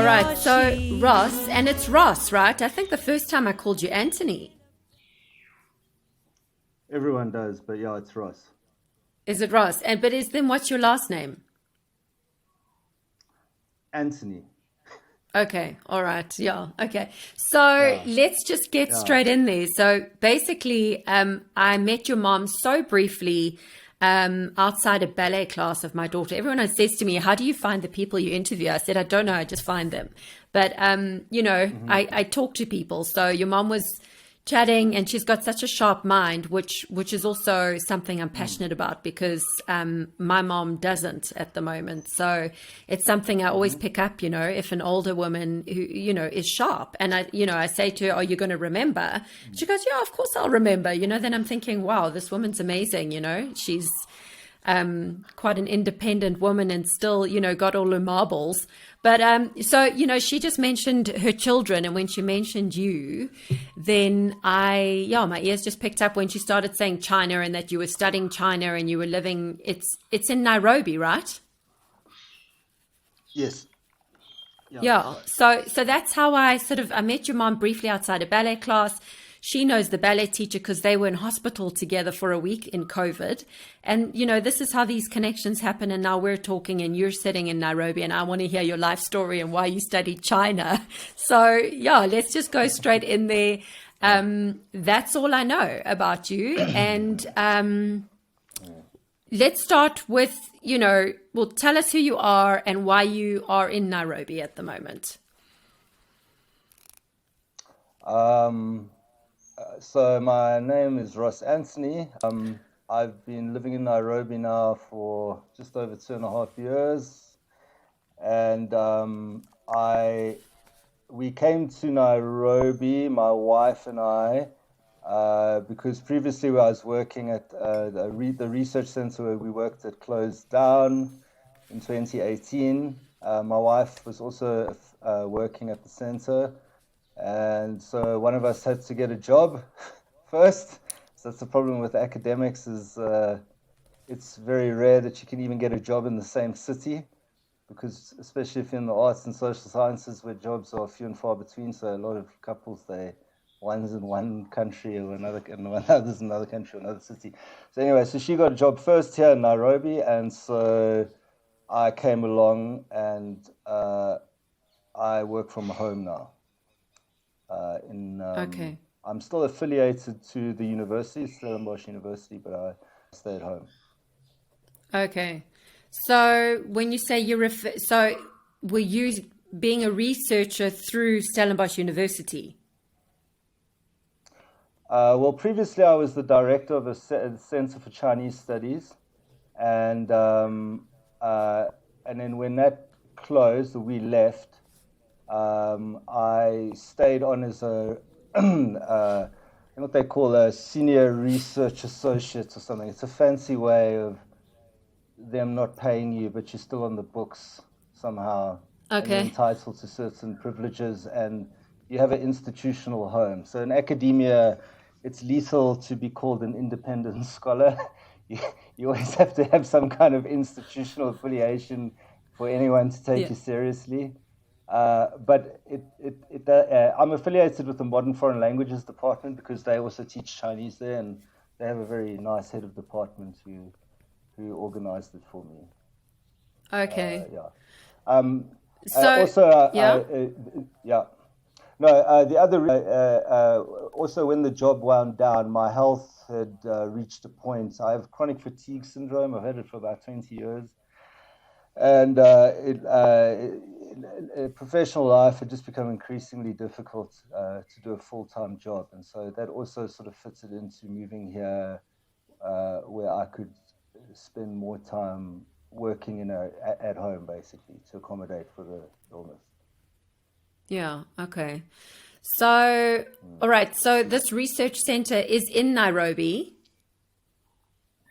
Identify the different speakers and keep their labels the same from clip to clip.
Speaker 1: right. So Ross, and it's Ross, right? I think the first time I called you Anthony.
Speaker 2: Everyone does, but yeah, it's Ross.
Speaker 1: Is it Ross? And but is then what's your last name?
Speaker 2: Anthony.
Speaker 1: Okay, all right, yeah, okay. So
Speaker 2: Yeah,
Speaker 1: let's just get
Speaker 2: yeah.
Speaker 1: straight in there. So basically, I met your mom so briefly outside a ballet class of my daughter. Everyone says to me, "How do you find the people you interview?" I said, "I don't know, I just find them." But
Speaker 2: Hmm.
Speaker 1: I talk to people. So your mom was chatting, and she's got such a sharp mind, which is also something I'm
Speaker 2: Mm.
Speaker 1: passionate about because my mom doesn't at the moment. So it's something I always
Speaker 2: Hmm.
Speaker 1: pick up, if an older woman who, is sharp. And I say to her, "Are you going to remember?" She goes, "Yeah, of course I'll remember." Then I'm thinking, wow, this woman's amazing. She's quite an independent woman and still, got all her marbles. But so, she just mentioned her children. And when she mentioned you, then my ears just picked up when she started saying China and that you were studying China and you were living, it's in Nairobi, right?
Speaker 2: Yes. Yeah.
Speaker 1: Yeah. So that's how I met your mom briefly outside a ballet class. She knows the ballet teacher because they were in hospital together for a week in COVID. And, this is how these connections happen. And now we're talking and you're sitting in Nairobi and I want to hear your life story and why you studied China. So yeah, let's just go straight in there. That's all I know about you. And
Speaker 2: Mm.
Speaker 1: let's start with, well, tell us who you are and why you are in Nairobi at the moment.
Speaker 2: Um, so my name is Ross Anthony. I've been living in Nairobi now for just over 2.5 years, and I we came to Nairobi, my wife and I, because previously I was working at the research center where we worked at closed down in 2018. My wife was also working at the center, and so one of us had to get a job first. So that's the problem with academics is it's very rare that you can even get a job in the same city because especially if you're in the arts and social sciences where jobs are few and far between. So a lot of couples, one's in one country or another, and one other's in another country or another city. So anyway, so she got a job first here in Nairobi, and so I came along and I work from home now. In
Speaker 1: Okay.
Speaker 2: I'm still affiliated to the university, Stellenbosch University, but I stay at home.
Speaker 1: Okay. So when you say so were you being a researcher through Stellenbosch University?
Speaker 2: Well, previously I was the director of a Center for Chinese Studies, and uh, and then when that closed, we left. I stayed on as a what they call a senior research associate or something. It's a fancy way of them not paying you, but you're still on the books somehow, and you're
Speaker 1: Okay.
Speaker 2: entitled to certain privileges, and you have an institutional home. So in academia, it's lethal to be called an independent scholar. You, you always have to have some kind of institutional affiliation for anyone to take
Speaker 1: Yeah.
Speaker 2: you seriously. I'm affiliated with the Modern Foreign Languages Department because they also teach Chinese there, and they have a very nice head of department who organized it for me.
Speaker 1: Okay.
Speaker 2: Yeah. Um,
Speaker 1: So,
Speaker 2: also,
Speaker 1: yeah.
Speaker 2: yeah. No, the other also when the job wound down, my health had reached a point. I have chronic fatigue syndrome. I've had it for about 20 years, and professional life had just become increasingly difficult to do a full-time job, and so that also sort of fitted into moving here, where I could spend more time working at home, basically, to accommodate for the illness.
Speaker 1: Yeah. Okay. So,
Speaker 2: Mm.
Speaker 1: all right. So this research center is in Nairobi,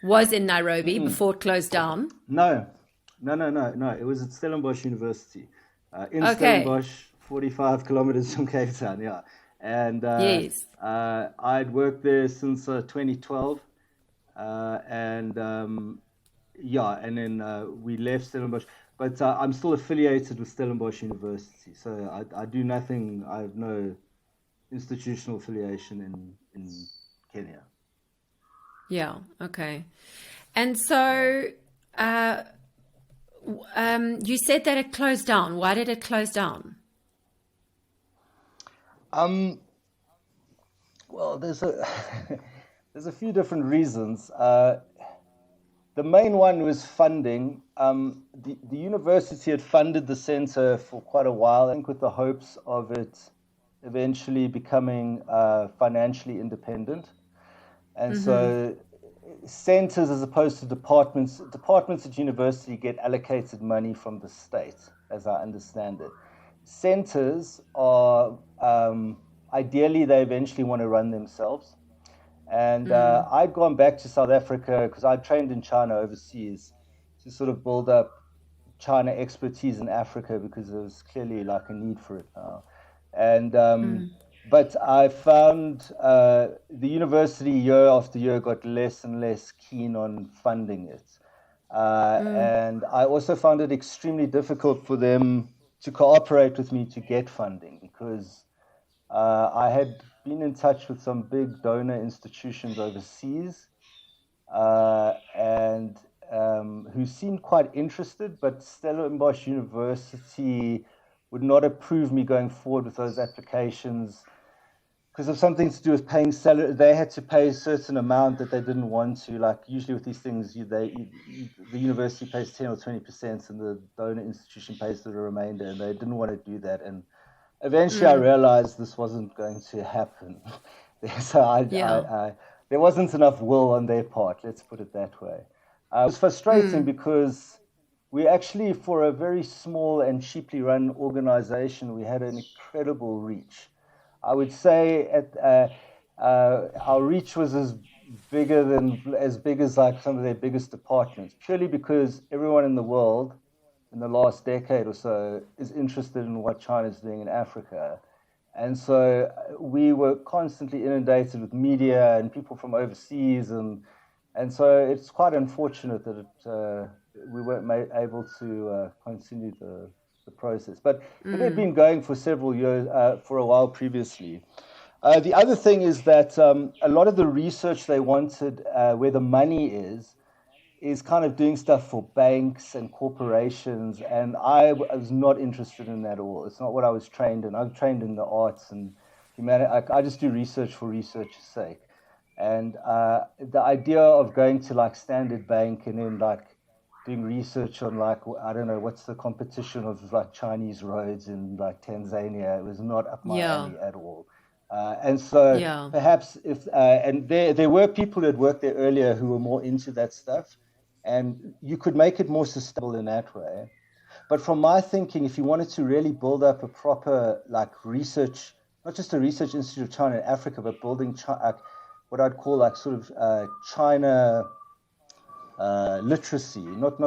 Speaker 1: was in Nairobi
Speaker 2: Mm-mm.
Speaker 1: before it closed down.
Speaker 2: No, no. It was at Stellenbosch University, in
Speaker 1: Okay.
Speaker 2: Stellenbosch, 45 kilometers from Cape Town. Yeah, and
Speaker 1: Yes.
Speaker 2: I'd worked there since 2012, and yeah, and then we left Stellenbosch. but I'm still affiliated with Stellenbosch University. So I do nothing. I have no institutional affiliation in Kenya.
Speaker 1: Yeah. Okay. And so, you said that it closed down. Why did it close down?
Speaker 2: Um, well, there's a few different reasons. The main one was funding. The university had funded the center for quite a while, I think, with the hopes of it eventually becoming financially independent. And so centers, as opposed to departments at university get allocated money from the state, as I understand it. Centers are, ideally, they eventually want to run themselves. And I'd gone back to South Africa because I'd trained in China overseas to sort of build up China expertise in Africa, because there was clearly like a need for it now. And but I found the university year after year got less and less keen on funding it. And I also found it extremely difficult for them to cooperate with me to get funding, because I had been in touch with some big donor institutions overseas, and who seemed quite interested, but Stellenbosch University would not approve me going forward with those applications because of something to do with paying salary. They had to pay a certain amount that they didn't want to. Like usually with these things, the university pays 10 or 20%, and the donor institution pays the remainder, and they didn't want to do that. And eventually, I realized this wasn't going to happen. So there wasn't enough will on their part. Let's put it that way. It was frustrating because we actually, for a very small and cheaply run organization, we had an incredible reach. I would say our reach was as big as like some of their biggest departments, purely because everyone in the world in the last decade or so is interested in what China's doing in Africa. And so we were constantly inundated with media and people from overseas, and so it's quite unfortunate that we weren't able to continue the process. But it had been going for several years, for a while previously. The other thing is that a lot of the research they wanted, where the money is kind of doing stuff for banks and corporations, and I was not interested in that at all. It's not what I was trained in. I was trained in the arts and humanity. I just do research for research's sake. And the idea of going to like Standard Bank and then like doing research on like, I don't know, what's the competition of like Chinese roads in like Tanzania, it was not up my alley at all. And so perhaps if, and there were people who had worked there earlier who were more into that stuff, and you could make it more sustainable in that way. But from my thinking, if you wanted to really build up a proper like research, not just a research institute of China and Africa, but building what I'd call like sort of China literacy, not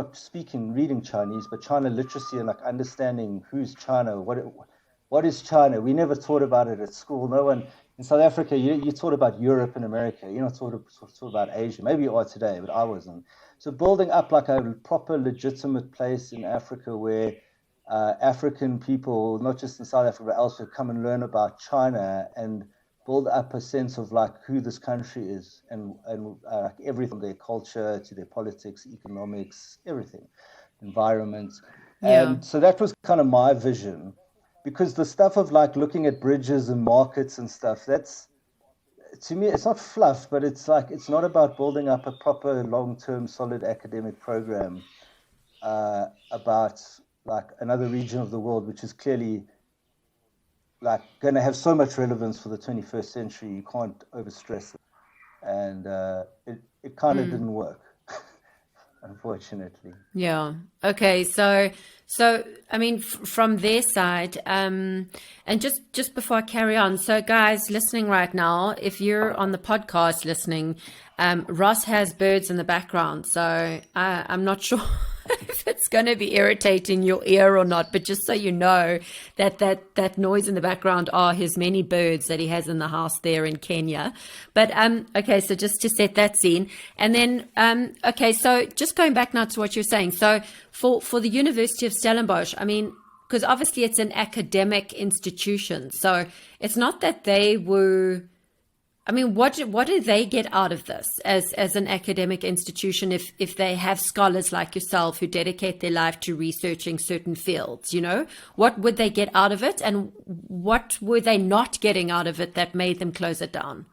Speaker 2: reading Chinese, but China literacy and like understanding who's China, what is China. We never taught about it at school. No one in South Africa. You taught about Europe and America. You're not taught about Asia. Maybe you are today, but I wasn't. So building up like a proper legitimate place in Africa where African people, not just in South Africa but elsewhere, come and learn about China and build up a sense of like who this country is and everything, from their culture to their politics, economics, everything, environment. And so that was kind of my vision, because the stuff of like looking at bridges and markets and stuff, that's, to me, it's not fluff, but it's like, it's not about building up a proper long-term solid academic program about like another region of the world, which is clearly like going to have so much relevance for the 21st century. You can't overstress it. And it kind of didn't work, unfortunately.
Speaker 1: Yeah. Okay. So I mean, from their side, and just before I carry on, so guys listening right now, if you're on the podcast listening, Ross has birds in the background, so I'm not sure if it's going to be irritating your ear or not, but just so you know that noise in the background are his many birds that he has in the house there in Kenya. But okay, so just to set that scene, and then okay, so just going back now to what you're saying. So for the University of Stellenbosch, I mean, because obviously it's an academic institution, so it's not that they were. I mean, what do they get out of this as an academic institution if they have scholars like yourself who dedicate their life to researching certain fields, you know? What would they get out of it, and what were they not getting out of it that made them close it down?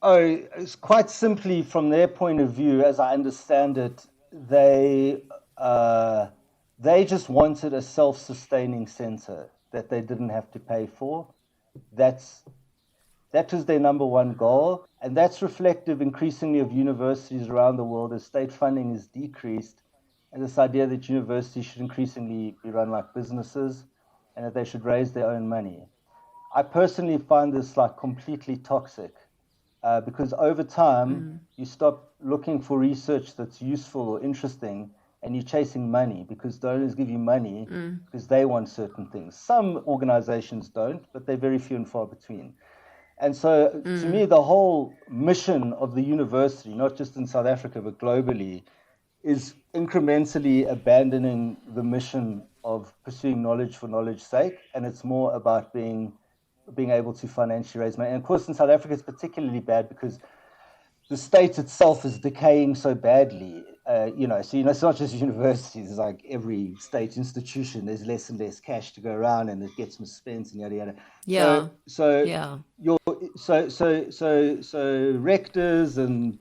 Speaker 2: Oh, it's quite simply from their point of view, as I understand it, they just wanted a self-sustaining center that they didn't have to pay for. That was their number one goal, and that's reflective increasingly of universities around the world as state funding is decreased, and this idea that universities should increasingly be run like businesses and that they should raise their own money. I personally find this like completely toxic because over time you stop looking for research that's useful or interesting, and you're chasing money because donors give you money because they want certain things. Some organizations don't, but they're very few and far between. And so to me, the whole mission of the university, not just in South Africa, but globally, is incrementally abandoning the mission of pursuing knowledge for knowledge's sake. And it's more about being able to financially raise money. And of course, in South Africa, it's particularly bad because the state itself is decaying so badly. It's not just universities. It's like every state institution. There's less and less cash to go around, and it gets misspent and yada yada.
Speaker 1: Yeah.
Speaker 2: So
Speaker 1: yeah.
Speaker 2: So rectors and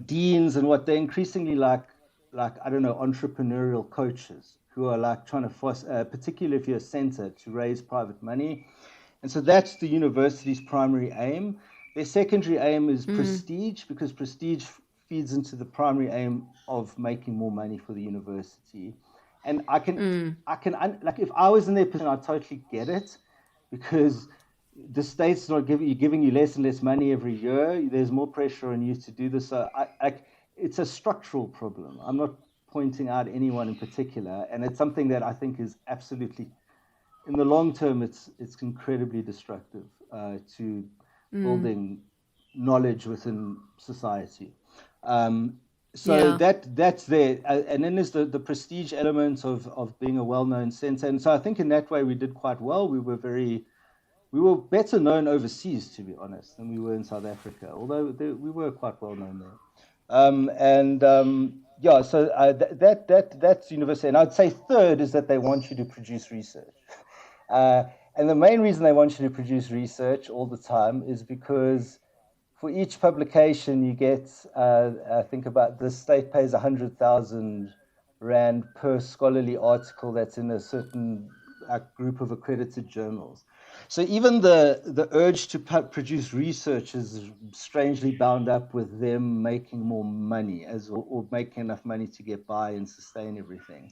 Speaker 2: deans and what they're increasingly like I don't know, entrepreneurial coaches who are like trying to force, particularly if you're a center, to raise private money. And so that's the university's primary aim. Their secondary aim is prestige, because prestige feeds into the primary aim of making more money for the university. And I can like, if I was in their position, I'd totally get it, because the state's not giving you less and less money every year. There's more pressure on you to do this. So it's a structural problem. I'm not pointing out anyone in particular, and it's something that I think is absolutely, in the long term, it's incredibly destructive to building knowledge within society. That's there. And then there's the prestige element of being a well-known center. And so I think in that way we did quite well. We were better known overseas, to be honest, than we were in South Africa, although we were quite well known there. So that's university. And I'd say third is that they want you to produce research. And the main reason they want you to produce research all the time is because for each publication you get, I think about the state pays 100,000 Rand per scholarly article that's in a certain group of accredited journals. So even the urge to produce research is strangely bound up with them making more money or making enough money to get by and sustain everything.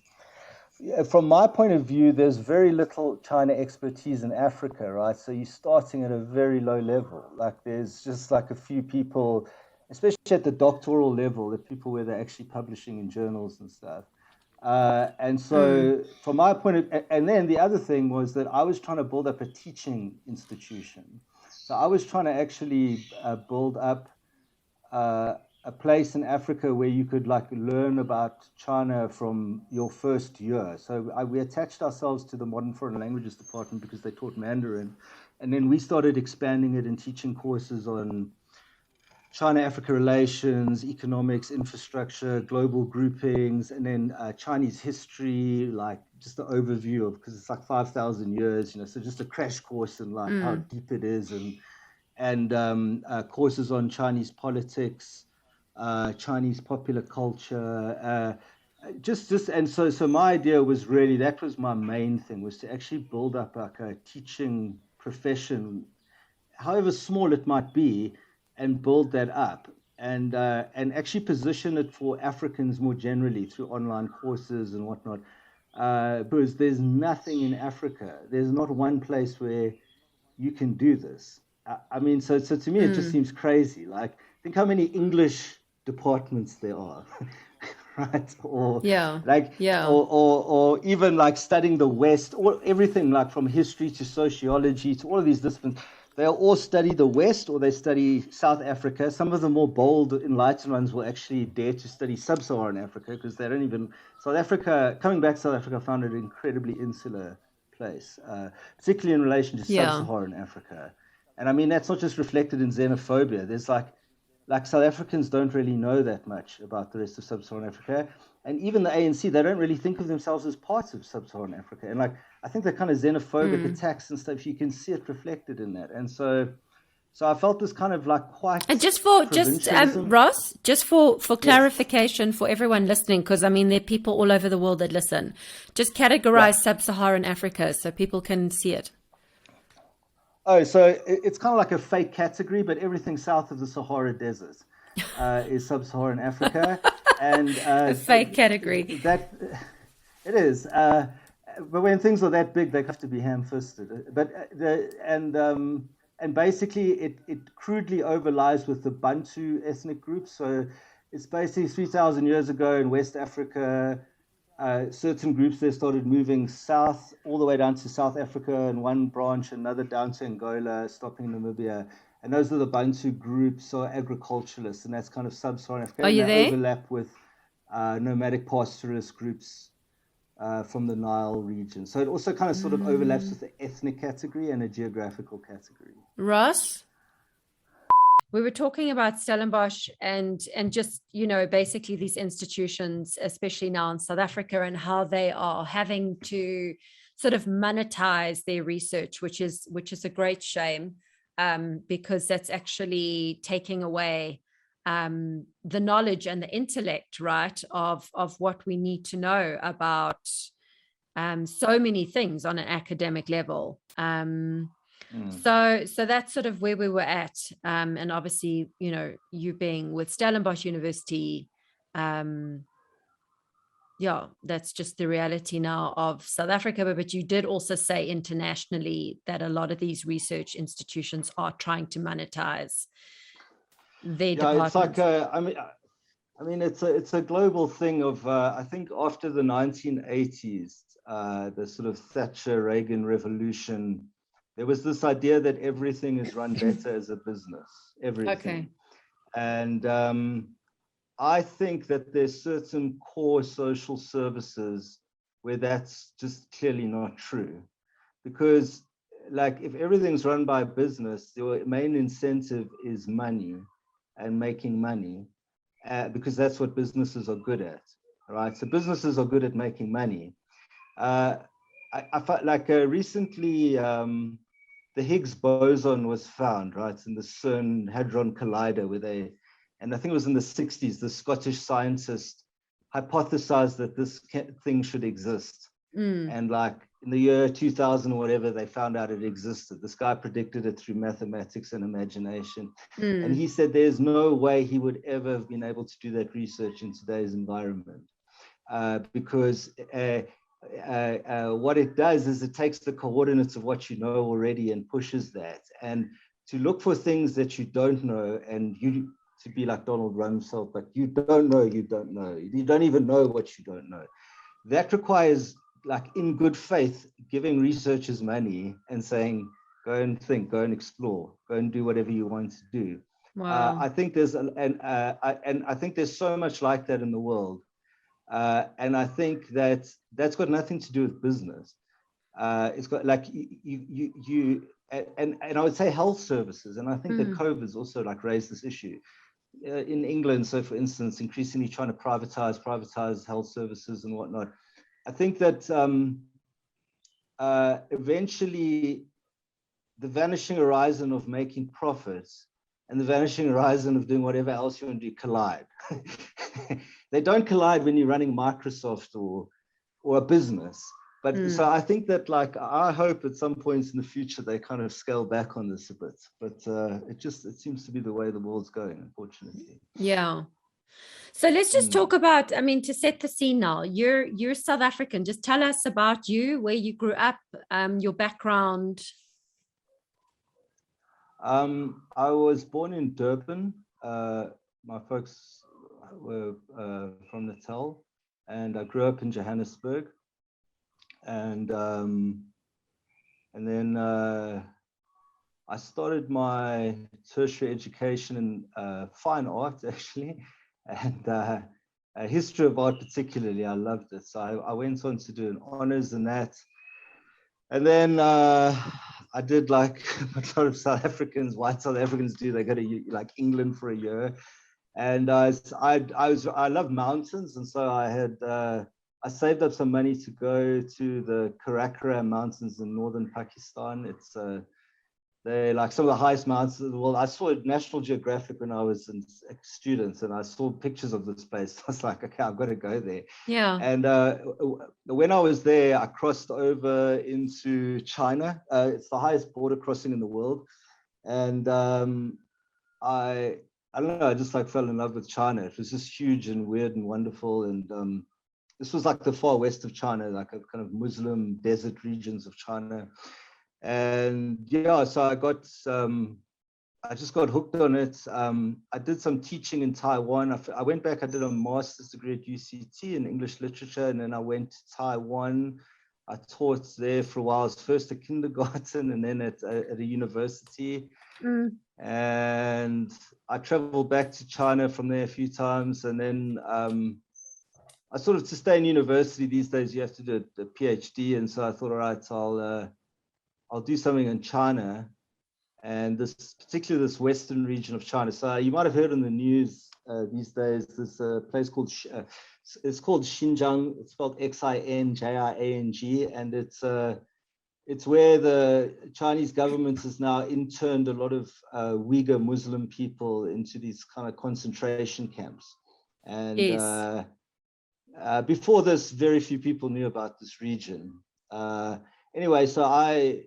Speaker 2: From my point of view, there's very little China expertise in Africa, right? So you're starting at a very low level. Like there's just like a few people, especially at the doctoral level, the people where they're actually publishing in journals and stuff. And so from my point of, and then the other thing was that I was trying to build up a teaching institution. So I was trying to actually build up a place in Africa where you could like learn about China from your first year. So we attached ourselves to the Modern Foreign Languages Department because they taught Mandarin. And then we started expanding it and teaching courses on China-Africa relations, economics, infrastructure, global groupings, and then Chinese history, like just the overview of, because it's like 5,000 years, so just a crash course in like how deep it is, and courses on Chinese politics, Chinese popular culture, and so my idea was really, that was my main thing, was to actually build up like a teaching profession, however small it might be, and build that up and actually position it for Africans more generally through online courses and whatnot. Because there's nothing in Africa. There's not one place where you can do this. I mean, so to me, it just seems crazy. Like, think how many English departments there are. right? Or
Speaker 1: Yeah.
Speaker 2: like,
Speaker 1: Yeah.
Speaker 2: or even like studying the West, or everything like from history to sociology to all of these disciplines. They'll all study the West or they study South Africa. Some of the more bold, enlightened ones will actually dare to study Sub-Saharan Africa because they don't even. South Africa, coming back to South Africa, I found it an incredibly insular place, particularly in relation to
Speaker 1: Yeah.
Speaker 2: Sub-Saharan Africa. And I mean, that's not just reflected in xenophobia. There's like South Africans don't really know that much about the rest of Sub-Saharan Africa. And even the ANC, they don't really think of themselves as parts of Sub-Saharan Africa. And like, I think the kind of xenophobic attacks and stuff, you can see it reflected in that. And so I felt this kind of like
Speaker 1: And
Speaker 2: quite
Speaker 1: just
Speaker 2: provincialism.
Speaker 1: Ross, just for
Speaker 2: Yes.
Speaker 1: clarification for everyone listening, because I mean there are people all over the world that listen. Just categorize
Speaker 2: Yeah.
Speaker 1: sub-Saharan Africa so people can see it.
Speaker 2: Oh, so it's kind of like a fake category, but everything south of the Sahara Desert is Sub-Saharan Africa. And
Speaker 1: A fake category.
Speaker 2: that it is. But when things are that big, they have to be ham-fisted. But and basically, it crudely overlies with the Bantu ethnic group. So it's basically 3,000 years ago in West Africa. Certain groups there started moving south, all the way down to South Africa, and one branch, another down to Angola, stopping Namibia. And those are the Bantu groups, or agriculturalists, and that's kind of sub-Saharan Africa.
Speaker 1: Are
Speaker 2: And
Speaker 1: you
Speaker 2: they
Speaker 1: there?
Speaker 2: overlap with nomadic pastoralist groups from the Nile region. So it also kind of sort of overlaps with the ethnic category and a geographical category.
Speaker 1: Ross? We were talking about Stellenbosch and just, you know, basically these institutions, especially now in South Africa, and how they are having to sort of monetize their research, which is a great shame, because that's actually taking away the knowledge and the intellect, right, of what we need to know about so many things on an academic level. So that's sort of where we were at. And obviously, you know, you being with Stellenbosch University, yeah, that's just the reality now of South Africa. But you did also say internationally that a lot of these research institutions are trying to monetize their
Speaker 2: Yeah, it's like
Speaker 1: departments.
Speaker 2: I mean, it's a global thing of I think after the 1980s, the sort of Thatcher Reagan revolution, there was this idea that everything is run better as a business, everything.
Speaker 1: Okay.
Speaker 2: And I think that there's certain core social services where that's just clearly not true, because like if everything's run by business, your main incentive is money and making money. Because that's what businesses are good at, right? So businesses are good at making money. I felt like recently the Higgs boson was found, right, in the CERN Hadron Collider, and I think it was in the 60s, the Scottish scientist hypothesized that this thing should exist. And like in the year 2000 or whatever, they found out it existed. This guy predicted it through mathematics and imagination. And he said there's no way he would ever have been able to do that research in today's environment, because what it does is it takes the coordinates of what you know already and pushes that. And to look for things that you don't know, and you to be like Donald Rumsfeld, but you don't know, you don't know. You don't even know what you don't know. That requires, like in good faith, giving researchers money and saying, go and think, go and explore, go and do whatever you want to do.
Speaker 1: Wow.
Speaker 2: I think there's I think there's so much like that in the world, and I think that that's got nothing to do with business. It's got like you and I would say health services, and I think that COVID's also like raised this issue. In England, so for instance, increasingly trying to privatize health services and whatnot. I think that eventually the vanishing horizon of making profits and the vanishing horizon of doing whatever else you want to do collide. They don't collide when you're running Microsoft or a business. But so I think that, like, I hope at some points in the future they kind of scale back on this a bit. But it seems to be the way the world's going, unfortunately.
Speaker 1: Yeah. So let's just talk about, I mean, to set the scene now, you're South African. Just tell us about you, where you grew up, your background.
Speaker 2: I was born in Durban. My folks were from Natal, and I grew up in Johannesburg, and then I started my tertiary education in fine art, actually, and history of art particularly. I loved it, so I went on to do an honors in that. And then I did like a lot of South Africans, white South Africans do. They go to like England for a year, and I love mountains, and so I saved up some money to go to the Karakoram Mountains in northern Pakistan. It's they're like some of the highest mountains in the world. I saw it National Geographic when I was a student, and I saw pictures of this place. I was like, okay, I've got to go there.
Speaker 1: Yeah.
Speaker 2: And when I was there, I crossed over into China. It's the highest border crossing in the world. And I don't know, I just like fell in love with China. It was just huge and weird and wonderful. And this was like the far west of China, like a kind of Muslim desert regions of China. And yeah, so I just got hooked on it. I did some teaching in Taiwan. I went back, I did a master's degree at UCT in English literature, and then I went to Taiwan. I taught there for a while. I was first at kindergarten and then at a university. And I traveled back to China from there a few times. And then I sort of, to stay in university these days, you have to do a PhD. And so I thought, all right, I'll do something in China, and particularly this western region of China. So you might have heard in the news these days, there's a place called Xinjiang. It's spelled Xinjiang, and it's where the Chinese government has now interned a lot of Uyghur Muslim people into these kind of concentration camps. And
Speaker 1: Yes.
Speaker 2: Before this, very few people knew about this region. Anyway, so I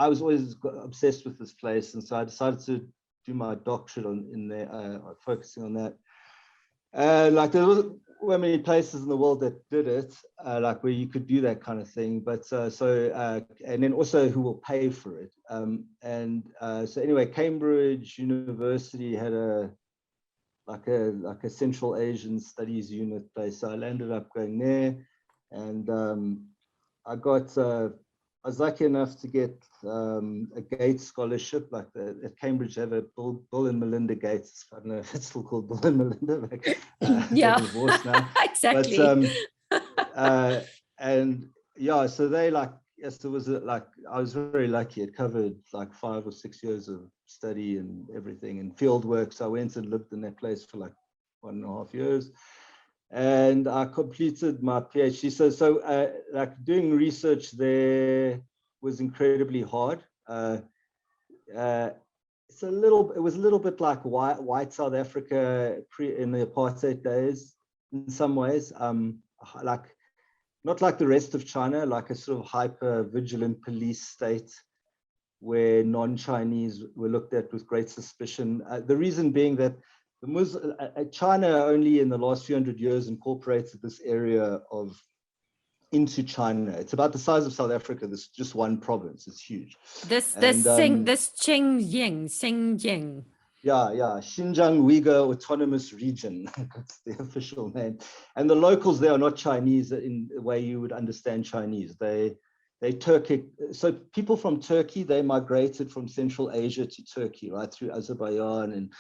Speaker 2: was always obsessed with this place, and so I decided to do my doctorate in there, focusing on that. Like there weren't many places in the world that did it, like where you could do that kind of thing. But and then also who will pay for it. So anyway, Cambridge University had a Central Asian Studies unit place. So I landed up going there, and I was lucky enough to get a Gates scholarship. Like at Cambridge, they have a Bill and Melinda Gates. I don't know if it's still called Bill and Melinda. But,
Speaker 1: Yeah.
Speaker 2: they're divorced now.
Speaker 1: Exactly.
Speaker 2: But and yeah, so they yes, it was I was very lucky. It covered like 5 or 6 years of study and everything and field work. So I went and lived in that place for like 1.5 years. And I completed my PhD. So like doing research there was incredibly hard. It was a little bit like white South Africa in the apartheid days in some ways. Like not like the rest of China, like a sort of hyper vigilant police state where non-Chinese were looked at with great suspicion. The reason being that China only in the last few hundred years incorporated this area into China. It's about the size of South Africa. This just one province. It's huge.
Speaker 1: This Xinjiang.
Speaker 2: Yeah, Xinjiang Uyghur Autonomous Region. That's the official name. And the locals there are not Chinese in the way you would understand Chinese. They Turkic. So people from Turkey, they migrated from Central Asia to Turkey, right through Azerbaijan and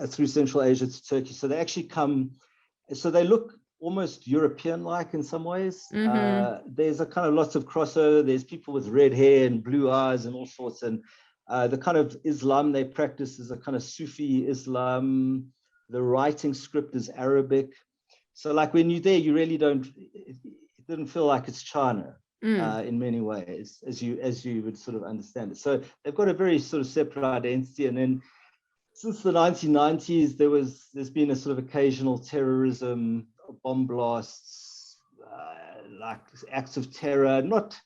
Speaker 2: through Central Asia to Turkey. So they actually so they look almost European-like in some ways. There's a kind of lots of crossover. There's people with red hair and blue eyes and all sorts. And the kind of Islam they practice is a kind of Sufi Islam. The writing script is Arabic. So like when you're there, you really it didn't feel like it's China in many ways, as you would sort of understand it. So they've got a very sort of separate identity. And then since the 1990s, there's been a sort of occasional terrorism, bomb blasts, like acts of terror, not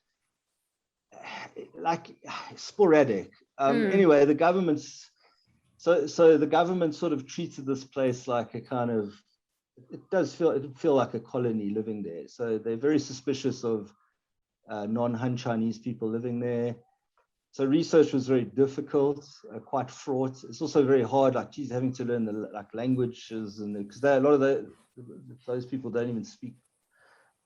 Speaker 2: like sporadic. Anyway, the government's so the government sort of treated this place like a kind of, it feel like a colony living there. So they're very suspicious of non-Han Chinese people living there. So research was very difficult, quite fraught. It's also very hard, like, geez, having to learn the languages, and because a lot of those people don't even speak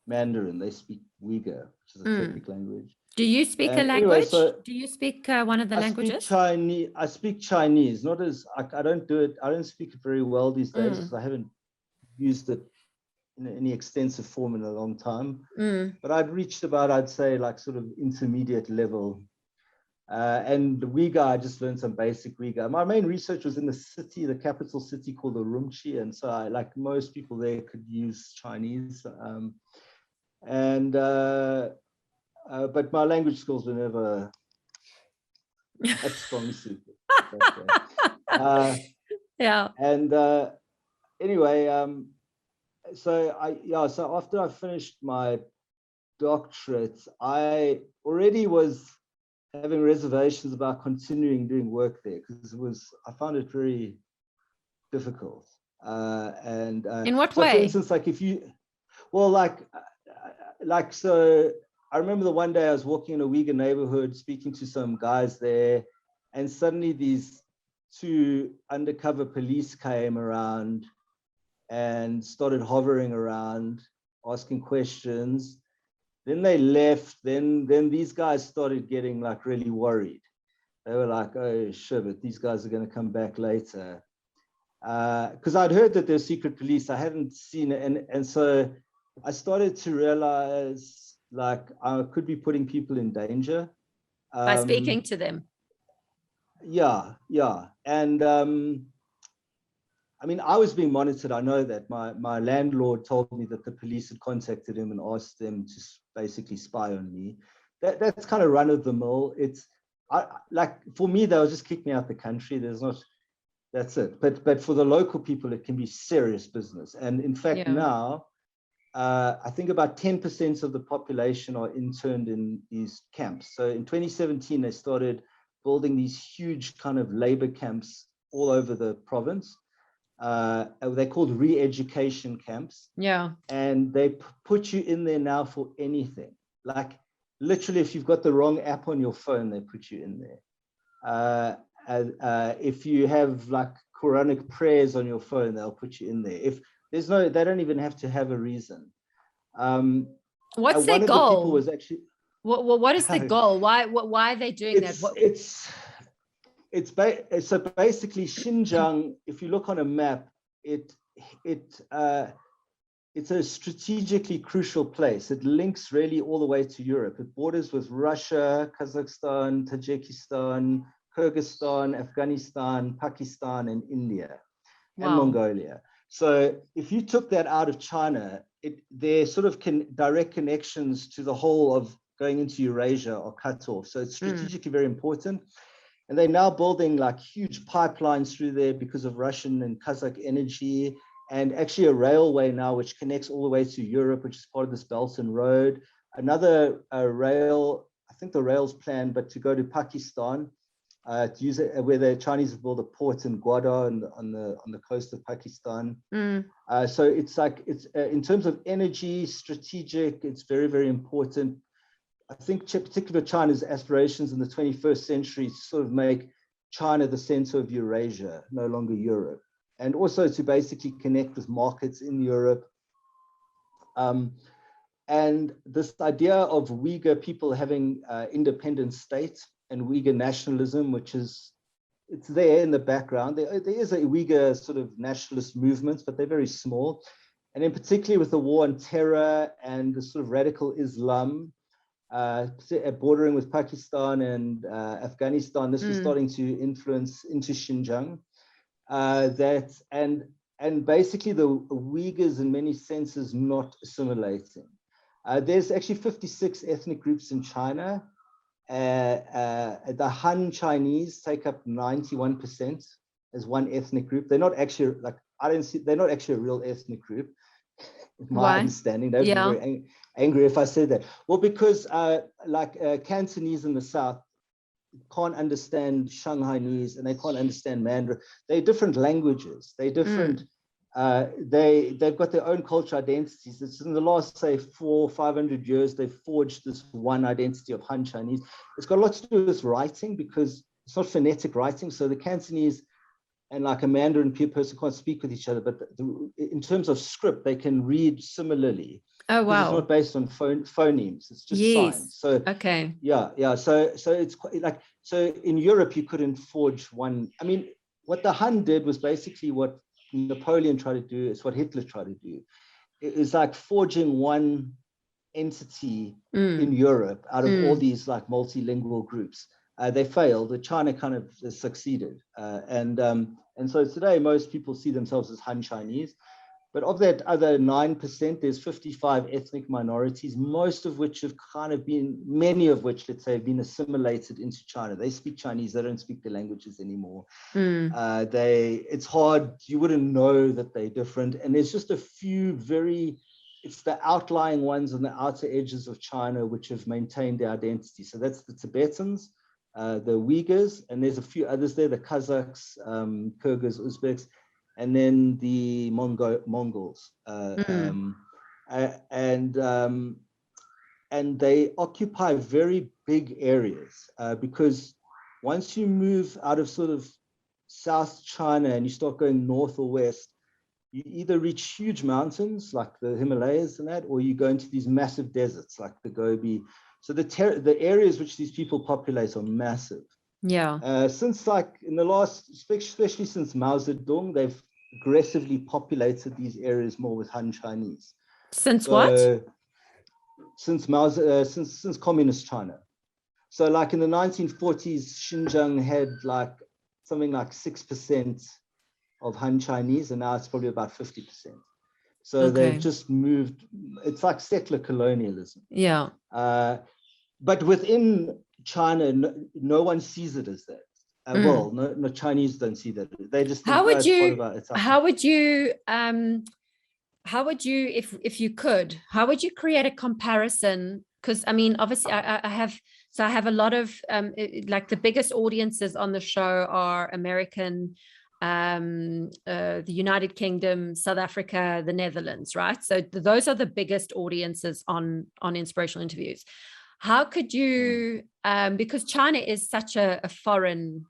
Speaker 2: Mandarin, they speak Uyghur, which is a Turkic language.
Speaker 1: Do you speak a
Speaker 2: And
Speaker 1: language?
Speaker 2: anyway, so
Speaker 1: Do you speak one of the languages?
Speaker 2: I speak Chinese, not as I don't do it. I don't speak it very well these days because I haven't used it in any extensive form in a long time. But I'd reached about, I'd say, like sort of intermediate level. And Uyghur, I just learned some basic Uyghur. My main research was in the city, the capital city called Urumqi, and so I, like most people there, could use Chinese. But my language skills were never a strong suit.
Speaker 1: Yeah.
Speaker 2: And anyway, so after I finished my doctorate, I already was having reservations about continuing doing work there because I found it very difficult.
Speaker 1: In what
Speaker 2: so
Speaker 1: way?
Speaker 2: for instance, like if you, well, so I remember the one day I was walking in a Uyghur neighborhood, speaking to some guys there, and suddenly these two undercover police came around and started hovering around, asking questions. Then they left. Then these guys started getting like really worried. They were like, "Oh shit, but these guys are going to come back later." Because I'd heard that there's secret police. I hadn't seen it, and so I started to realize like I could be putting people in danger
Speaker 1: By speaking to them.
Speaker 2: Yeah, and I mean, I was being monitored. I know that my landlord told me that the police had contacted him and asked them to basically spy on me. That's kind of run of the mill. Like for me, they'll just kick me out the country. That's it. But for the local people, it can be serious business. And in fact, now I think about 10% of the population are interned in these camps. So in 2017, they started building these huge kind of labor camps all over the province. They're called re-education camps. Yeah. And they put you in there now for anything. Like literally, if you've got the wrong app on your phone, they put you in there. If you have like Quranic prayers on your phone, they'll put you in there. If there's no, they don't even have to have a reason.
Speaker 1: What's their goal?
Speaker 2: People was actually,
Speaker 1: what is the goal? Why are they doing that?
Speaker 2: So basically Xinjiang, if you look on a map, it's a strategically crucial place. It links really all the way to Europe. It borders with Russia, Kazakhstan, Tajikistan, Kyrgyzstan, Afghanistan, Pakistan, and India, and Mongolia. So if you took that out of China, their sort of direct connections to the whole of going into Eurasia are cut off. So it's strategically very important. And they're now building like huge pipelines through there because of Russian and Kazakh energy, and actually a railway now which connects all the way to Europe, which is part of this Belt and Road. Another rail, I think the rail's planned, but to go to Pakistan, to use it where the Chinese have built a port in Gwadar on the coast of Pakistan. So it's like in terms of energy, strategic, it's very, very important. I think particularly China's aspirations in the 21st century to sort of make China the center of Eurasia, no longer Europe, and also to basically connect with markets in Europe. And this idea of Uyghur people having independent state and Uyghur nationalism, which it's there in the background. There is a Uyghur sort of nationalist movement, but they're very small. And in particular with the war on terror and the sort of radical Islam, bordering with Pakistan and Afghanistan, this was starting to influence into Xinjiang. And basically the Uyghurs in many senses not assimilating. There's actually 56 ethnic groups in China. The Han Chinese take up 91% as one ethnic group. They're not actually they're not actually a real ethnic group. My understanding, they'd be very angry if I said that. Well, because Cantonese in the south can't understand Shanghainese and they can't understand Mandarin. They're different languages. They're different
Speaker 3: they've got their own cultural identities. It's in the last, say, 400-500 years, they've forged this one identity of Han Chinese. It's got a lot to do with writing, because it's not phonetic writing. So the Cantonese and like a Mandarin person can't speak with each other, but in terms of script, they can read similarly.
Speaker 1: Oh, wow.
Speaker 3: It's not based on phonemes. It's just signs. So
Speaker 1: okay.
Speaker 3: Yeah. So it's quite like, so in Europe, you couldn't forge one. I mean, what the Han did was basically what Napoleon tried to do. It's what Hitler tried to do. It was like forging one entity in Europe out of all these like multilingual groups. They failed. China kind of succeeded. And so today, most people see themselves as Han Chinese. But of that other 9%, there's 55 ethnic minorities, most of which have kind of been, many of which, let's say, have been assimilated into China. They speak Chinese, they don't speak the languages anymore. It's hard, you wouldn't know that they're different. And there's just a few it's the outlying ones on the outer edges of China which have maintained their identity. So that's the Tibetans, the Uyghurs, and there's a few others there, the Kazakhs, Kyrgyz, Uzbeks, and then the Mongols, and they occupy very big areas because once you move out of sort of South China and you start going north or west, you either reach huge mountains like the Himalayas and that, or you go into these massive deserts like the Gobi. So the areas which these people populate are massive.
Speaker 1: Yeah.
Speaker 3: Since like in the last, especially since Mao Zedong, they've aggressively populated these areas more with Han Chinese.
Speaker 1: Since what?
Speaker 3: Since since communist China. So like in the 1940s, Xinjiang had like something like 6% of Han Chinese, and now it's probably about 50%. So they've just moved. It's like settler colonialism.
Speaker 1: Yeah.
Speaker 3: But within China, no one sees it as that. Well, no, Chinese don't see that. They just think,
Speaker 1: if you could, how would you create a comparison? Because I mean, obviously, I have a lot of like the biggest audiences on the show are American, the United Kingdom, South Africa, the Netherlands, right? So those are the biggest audiences on Inspirational Interviews. How could you, because China is such a foreign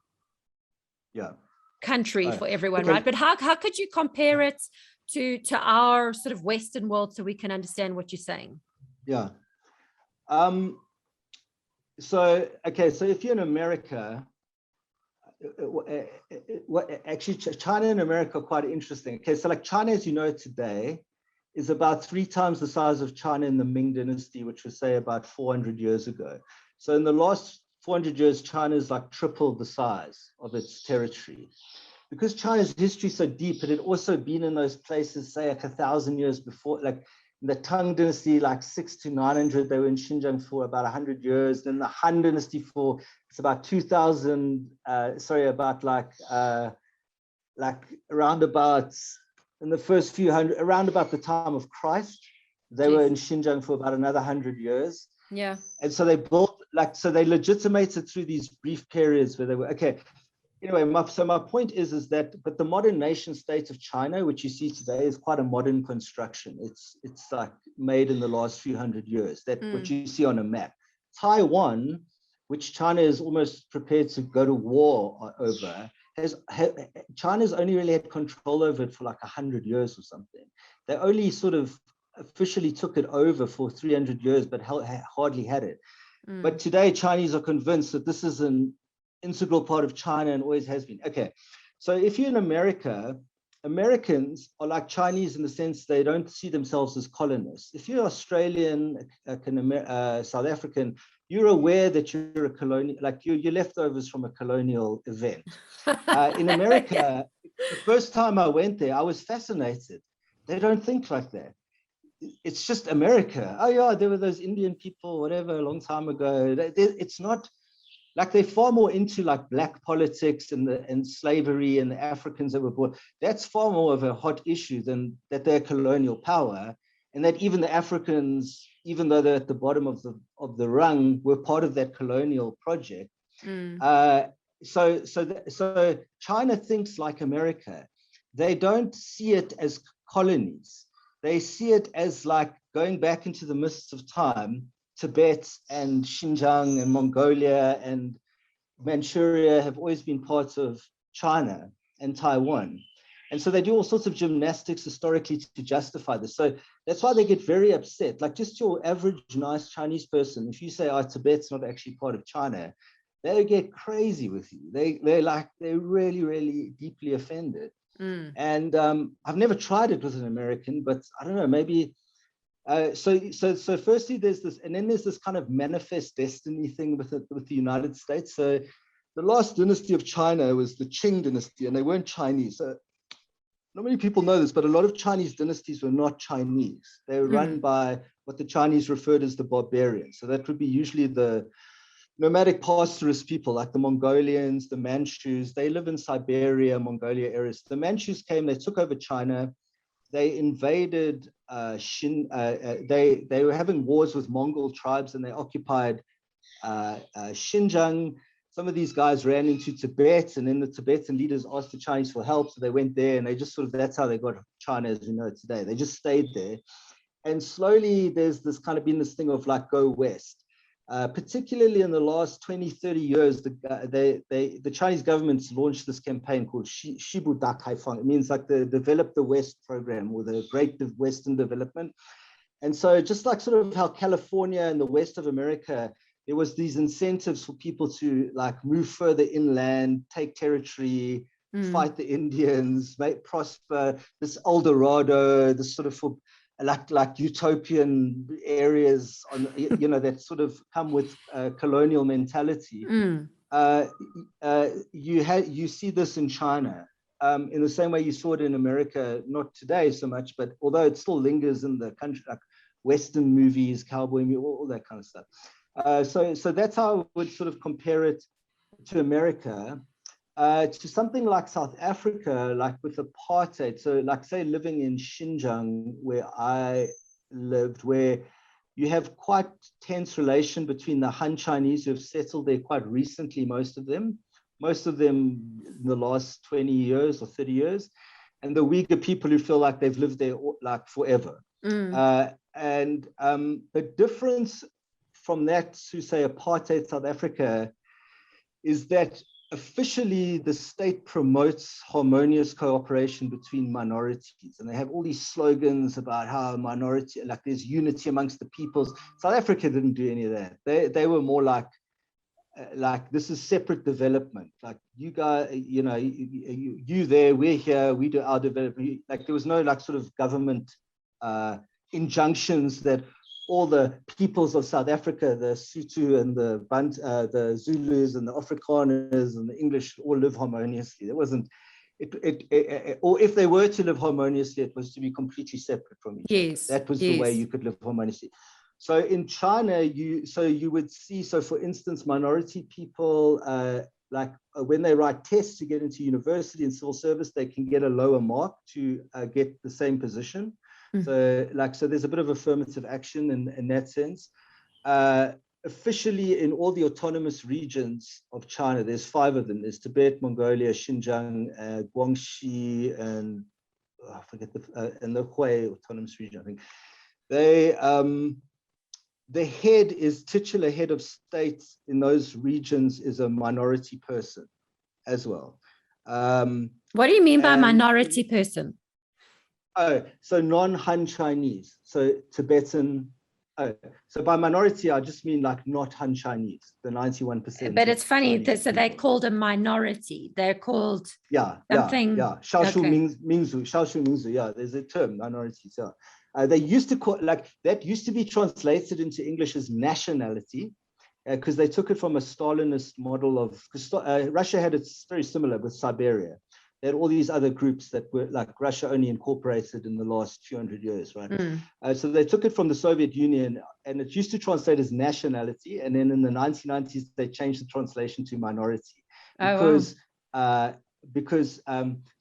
Speaker 1: country for everyone, right? But how could you compare it to our sort of Western world so we can understand what you're saying?
Speaker 3: Yeah. So if you're in America, actually China and America are quite interesting. Okay, so like China, as you know today, is about 3 times the size of China in the Ming Dynasty, which was, say, about 400 years ago. So in the last 400 years, China's like tripled the size of its territory. Because China's history is so deep, it had also been in those places, say, like 1,000 years before, like in the Tang Dynasty, like 600 to 900, they were in Xinjiang for about 100 years. Then the Han Dynasty it's about 2,000, about around about, in the first few hundred, around about the time of Christ, they were in Xinjiang for about another 100 years.
Speaker 1: Yeah.
Speaker 3: And so they built, so they legitimated through these brief periods where they were, anyway, my point is that, but the modern nation state of China, which you see today, is quite a modern construction. It's like made in the last few hundred years, what you see on a map. Taiwan, which China is almost prepared to go to war over, China's only really had control over it for like 100 years or something. They only sort of officially took it over for 300 years, but hardly had it. But today, Chinese are convinced that this is an integral part of China and always has been. Okay, so if you're in America, Americans are like Chinese in the sense they don't see themselves as colonists. If you're Australian, South African, you're aware that you're a colonial, like you're leftovers from a colonial event. In America, the first time I went there, I was fascinated. They don't think like that. It's just America. Oh yeah, there were those Indian people, whatever, a long time ago. It's not like, they're far more into like black politics and slavery and the Africans that were born. That's far more of a hot issue than that they're colonial power, and that even the Africans, even though they're at the bottom of the rung, were part of that colonial project. So China thinks like America. they don't see it as colonies. They see it as like going back into the mists of time. Tibet and Xinjiang and Mongolia and Manchuria have always been parts of China and Taiwan. And so they do all sorts of gymnastics historically to justify this. So that's why they get very upset. Like just your average nice Chinese person, if you say, oh, Tibet's not actually part of China, they get crazy with you. They're really, really deeply offended. And I've never tried it with an American, but I don't know, maybe. So firstly, there's this, and then there's this kind of manifest destiny thing with the United States. So the last dynasty of China was the Qing dynasty, and they weren't Chinese. So not many people know this, but a lot of Chinese dynasties were not Chinese. They were run by what the Chinese referred as the barbarians. So that would be usually the nomadic pastoralist people like the Mongolians, the Manchus. They live in Siberia, Mongolia areas. The Manchus came, they took over China. They invaded they were having wars with Mongol tribes, and they occupied Xinjiang. Some of these guys ran into Tibet, and then the Tibetan leaders asked the Chinese for help. So they went there, and they just sort of, that's how they got China as we know it today. They just stayed there. And slowly there's this kind of been this thing of like, go west. Particularly in the last 20, 30 years, the Chinese government's launched this campaign called Shibu Da Kaifang. It means like the Develop the West program, or the Great Western Development. And so just like sort of how California and the west of America, there was these incentives for people to like move further inland, take territory, fight the Indians, prosper, this El Dorado, this sort of for like utopian areas on, that sort of come with colonial mentality. You see this in China in the same way you saw it in America, not today so much, but although it still lingers in the country, like Western movies, cowboy movies, all that kind of stuff. So that's how I would sort of compare it to America. To something like South Africa, like with apartheid. So like say living in Xinjiang, where I lived, where you have quite tense relation between the Han Chinese who have settled there quite recently, most of them in the last 20 years or 30 years, and the Uyghur people who feel like they've lived there like forever. And the difference from that to say apartheid South Africa is that officially the state promotes harmonious cooperation between minorities, and they have all these slogans about how minority, like there's unity amongst the peoples. South Africa didn't do any of that. They were more like this is separate development. Like you guys, you there, we're here, we do our development. Like there was no like sort of government injunctions that all the peoples of South Africa, the Sotho and the Zulus and the Afrikaners and the English all live harmoniously. There wasn't, or if they were to live harmoniously, it was to be completely separate from each other. That was the way you could live harmoniously. So in China, you would see, so for instance, minority people, like when they write tests to get into university and civil service, they can get a lower mark to get the same position. So there's a bit of affirmative action in that sense. Officially in all the autonomous regions of China, there's 5 of them. There's Tibet, Mongolia, Xinjiang, Guangxi, and I forget and the Hubei autonomous region, I think. The head is titular head of state in those regions is a minority person as well.
Speaker 1: What do you mean by minority person?
Speaker 3: Oh, so non-Han Chinese, so Tibetan. Oh, so by minority, I just mean like not Han Chinese, the 91%.
Speaker 1: But it's funny, so they're called a minority. They're called something.
Speaker 3: Shaoshu Mingzu. Yeah, there's a term, minority. So they used to call that used to be translated into English as nationality, because they took it from a Stalinist model of. Russia had it very similar with Siberia. They had all these other groups that were like Russia only incorporated in the last few hundred years, right? So they took it from the Soviet Union, and it used to translate as nationality. And then in the 1990s, they changed the translation to minority. Because so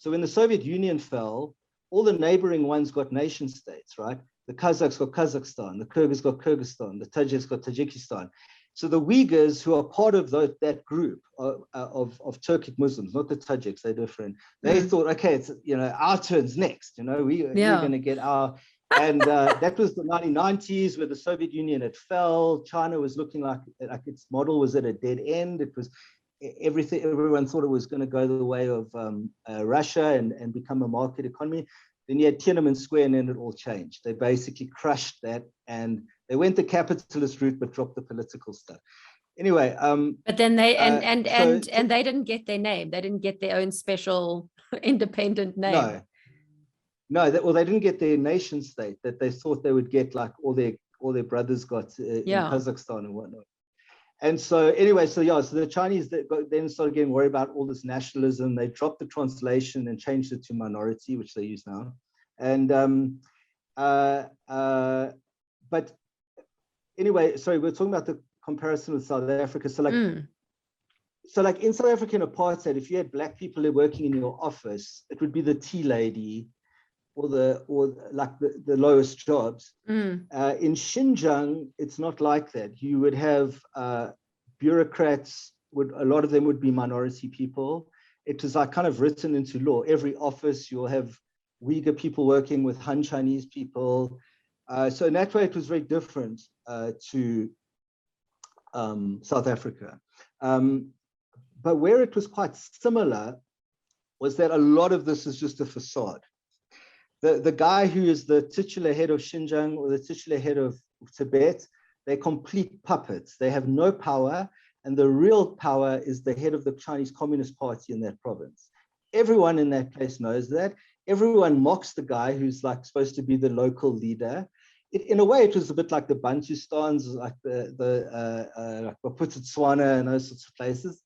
Speaker 3: when the Soviet Union fell, all the neighboring ones got nation states, right? The Kazakhs got Kazakhstan, the Kyrgyz got Kyrgyzstan, the Tajiks got Tajikistan. So the Uyghurs, who are part of that group of Turkic Muslims, not the Tajiks, they're different. They thought, okay, it's, our turn's next. We're going to get our. And that was the 1990s, where the Soviet Union had fell. China was looking like its model was at a dead end. It was everything. Everyone thought it was going to go the way of Russia and become a market economy. Then you had Tiananmen Square, and then it all changed. They basically crushed that, and they went the capitalist route, but dropped the political stuff. Anyway,
Speaker 1: but then they and they didn't get their name. They didn't get their own special independent name.
Speaker 3: No, they didn't get their nation state that they thought they would get, like all their brothers got in Kazakhstan and whatnot. And so anyway, so the Chinese then started getting worried about all this nationalism. They dropped the translation and changed it to minority, which they use now. And but anyway, sorry, we're talking about the comparison with South Africa. So like in South African apartheid, if you had black people working in your office, it would be the tea lady or the lowest jobs. In Xinjiang, it's not like that. You would have bureaucrats, a lot of them would be minority people. It was like kind of written into law. Every office, you'll have Uyghur people working with Han Chinese people. So in that way, it was very different to South Africa. But where it was quite similar was that a lot of this is just a facade. The guy who is the titular head of Xinjiang or the titular head of Tibet, they're complete puppets. They have no power, and the real power is the head of the Chinese Communist Party in that province. Everyone in that place knows that. Everyone mocks the guy who's like supposed to be the local leader. In a way, it was a bit like the Bantustans, like like Botswana and those sorts of places,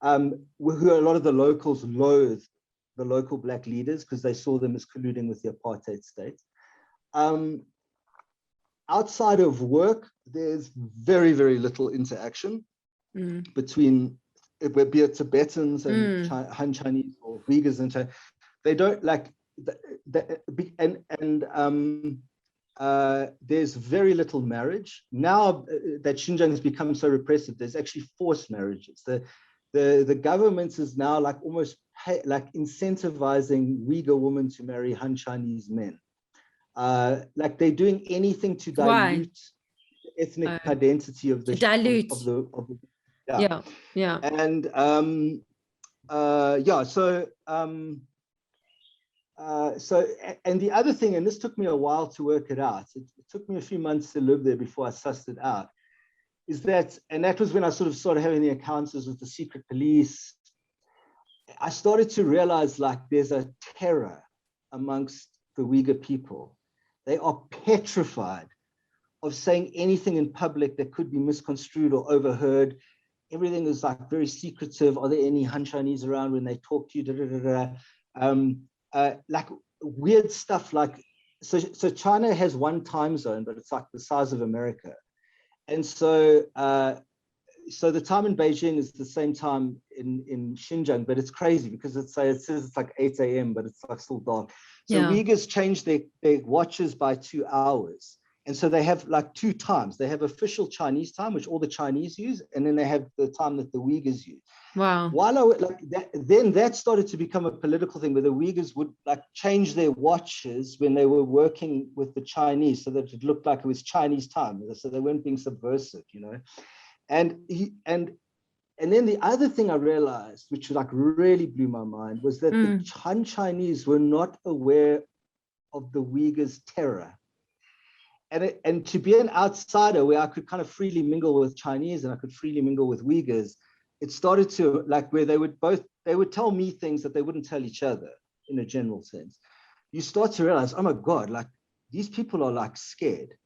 Speaker 3: who a lot of the locals loathe the local black leaders because they saw them as colluding with the apartheid state. Outside of work, there's very, very little interaction between, be it Tibetans and Han Chinese or Uyghurs and China. They don't like, there's very little marriage. Now that Xinjiang has become so repressive, there's actually forced marriages. The government is now like almost like incentivizing Uyghur women to marry Han Chinese men. Like they're doing anything to dilute the ethnic identity of the And and the other thing, and this took me a while to work it out. It took me a few months to live there before I sussed it out. Is that, and that was when I sort of started having the encounters with the secret police. I started to realize like there's a terror amongst the Uyghur people. They are petrified of saying anything in public that could be misconstrued or overheard. Everything is like very secretive. Are there any Han Chinese around when they talk to you? Like weird stuff like, so China has one time zone, but it's like the size of America. And so so the time in Beijing is the same time in Xinjiang, but it's crazy because it says it's like 8 a.m., but it's like still dark. So Uyghurs change their watches by 2 hours. And so they have like two times. They have official Chinese time, which all the Chinese use, and then they have the time that the Uyghurs use.
Speaker 1: Wow.
Speaker 3: While then that started to become a political thing where the Uyghurs would like change their watches when they were working with the Chinese so that it looked like it was Chinese time. So they weren't being subversive, you know. And then the other thing I realized, which like really blew my mind, was that the Han Chinese were not aware of the Uyghurs' terror. And to be an outsider where I could kind of freely mingle with Chinese and I could freely mingle with Uyghurs, it started to like where they would tell me things that they wouldn't tell each other in a general sense. You start to realize, oh my God, like these people are like scared.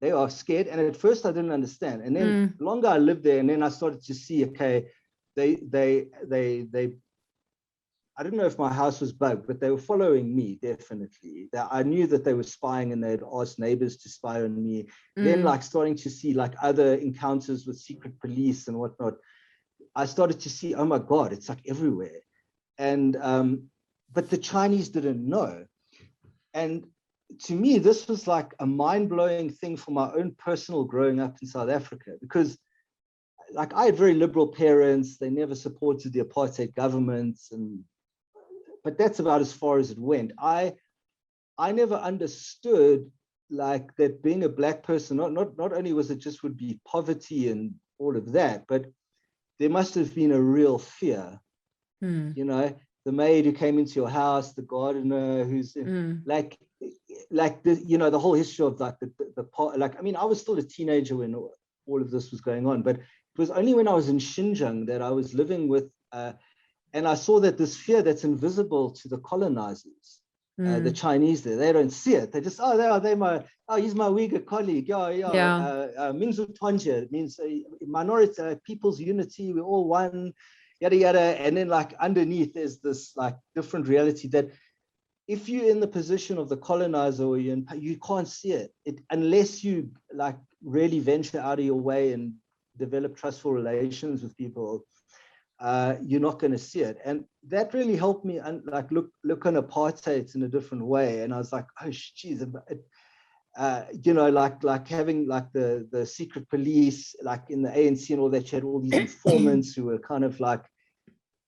Speaker 3: They are scared. And at first I didn't understand. And then longer I lived there, and then I started to see, okay, they I don't know if my house was bugged, but they were following me, definitely. I knew that they were spying and they'd asked neighbors to spy on me. Then like starting to see like other encounters with secret police and whatnot. I started to see, oh my God, it's like everywhere. And, but the Chinese didn't know. And to me, this was like a mind-blowing thing for my own personal growing up in South Africa, because like I had very liberal parents. They never supported the apartheid governments, but that's about as far as it went. I never understood like that being a black person, not only was it just would be poverty and all of that, but there must have been a real fear. You know, the maid who came into your house, the gardener who's like the, you know, the whole history of like the like, I mean, I was still a teenager when all of this was going on, but it was only when I was in Xinjiang that I was living with, and I saw that this fear that's invisible to the colonizers, the Chinese there, they don't see it. They just, he's my Uyghur colleague. Minzu Tuanjie, it means minority, people's unity, we're all one, yada, yada. And then like underneath, there's this like different reality that if you're in the position of the colonizer or you can't see it unless you like really venture out of your way and develop trustful relations with people. You're not going to see it, and that really helped me like look on apartheid in a different way. And I was like, oh geez, you know, like having like the secret police, like in the ANC and all that. You had all these informants who were kind of like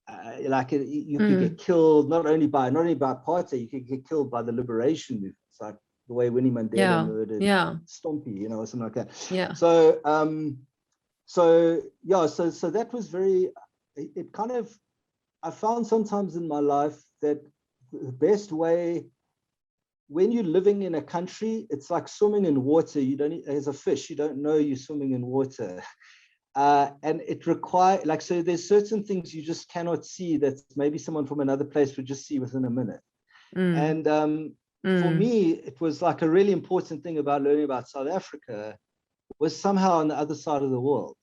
Speaker 3: you could get killed not only by apartheid, you could get killed by the liberation movement. It's like the way Winnie Mandela murdered Stompy, you know, or something like that. So that was very. It kind of, I found sometimes in my life that the best way, when you're living in a country, it's like swimming in water. You don't, as a fish, you don't know you're swimming in water. And it requires, like, so there's certain things you just cannot see that maybe someone from another place would just see within a minute. And for me, it was like a really important thing about learning about South Africa was somehow on the other side of the world,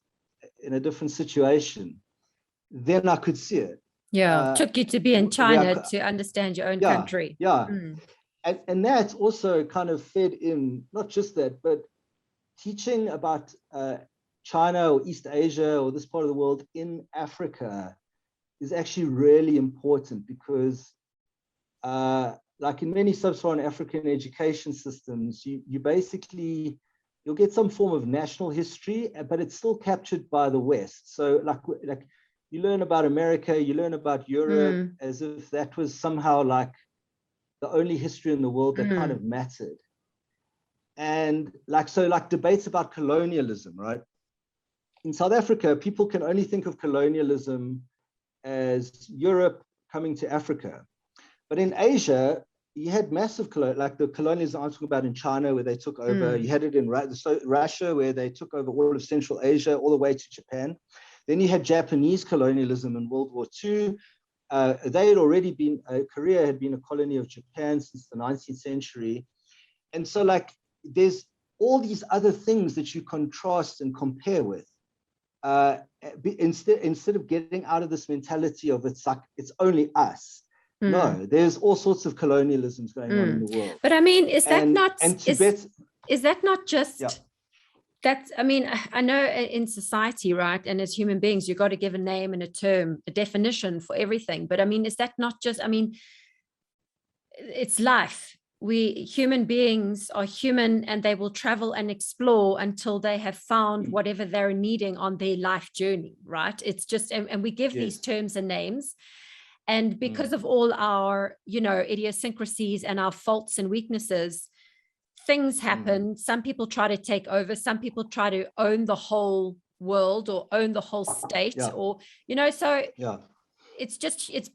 Speaker 3: in a different situation. Then I could see it.
Speaker 1: Took you to be in China to understand your own country.
Speaker 3: And that's also kind of fed in, not just that, but teaching about China or East Asia or this part of the world in Africa is actually really important because like in many sub-Saharan African education systems, you basically, you'll get some form of national history, but it's still captured by the West. So like you learn about America, you learn about Europe as if that was somehow like the only history in the world that kind of mattered. And like, so like debates about colonialism, right? In South Africa, people can only think of colonialism as Europe coming to Africa. But in Asia, you had massive, like the colonialism I'm talking about in China, where they took over, you had it in Russia, where they took over all of Central Asia, all the way to Japan. Then you had Japanese colonialism in World War II. They had already been, Korea had been a colony of Japan since the 19th century. And so like, there's all these other things that you contrast and compare with. Instead of getting out of this mentality of it's like, it's only us. No, there's all sorts of colonialisms going on in the world.
Speaker 1: But I mean, is that not just...
Speaker 3: Yeah.
Speaker 1: That's, I mean, I know in society, right, and as human beings, you've got to give a name and a term, a definition for everything. But I mean, is that not just, I mean, it's life. We human beings are human, and they will travel and explore until they have found whatever they're needing on their life journey, right? It's just, and we give these terms and names. And because of all our, you know, idiosyncrasies and our faults and weaknesses, things happen. Some people try to take over. Some people try to own the whole world or own the whole state, or, you know, so it's just, it's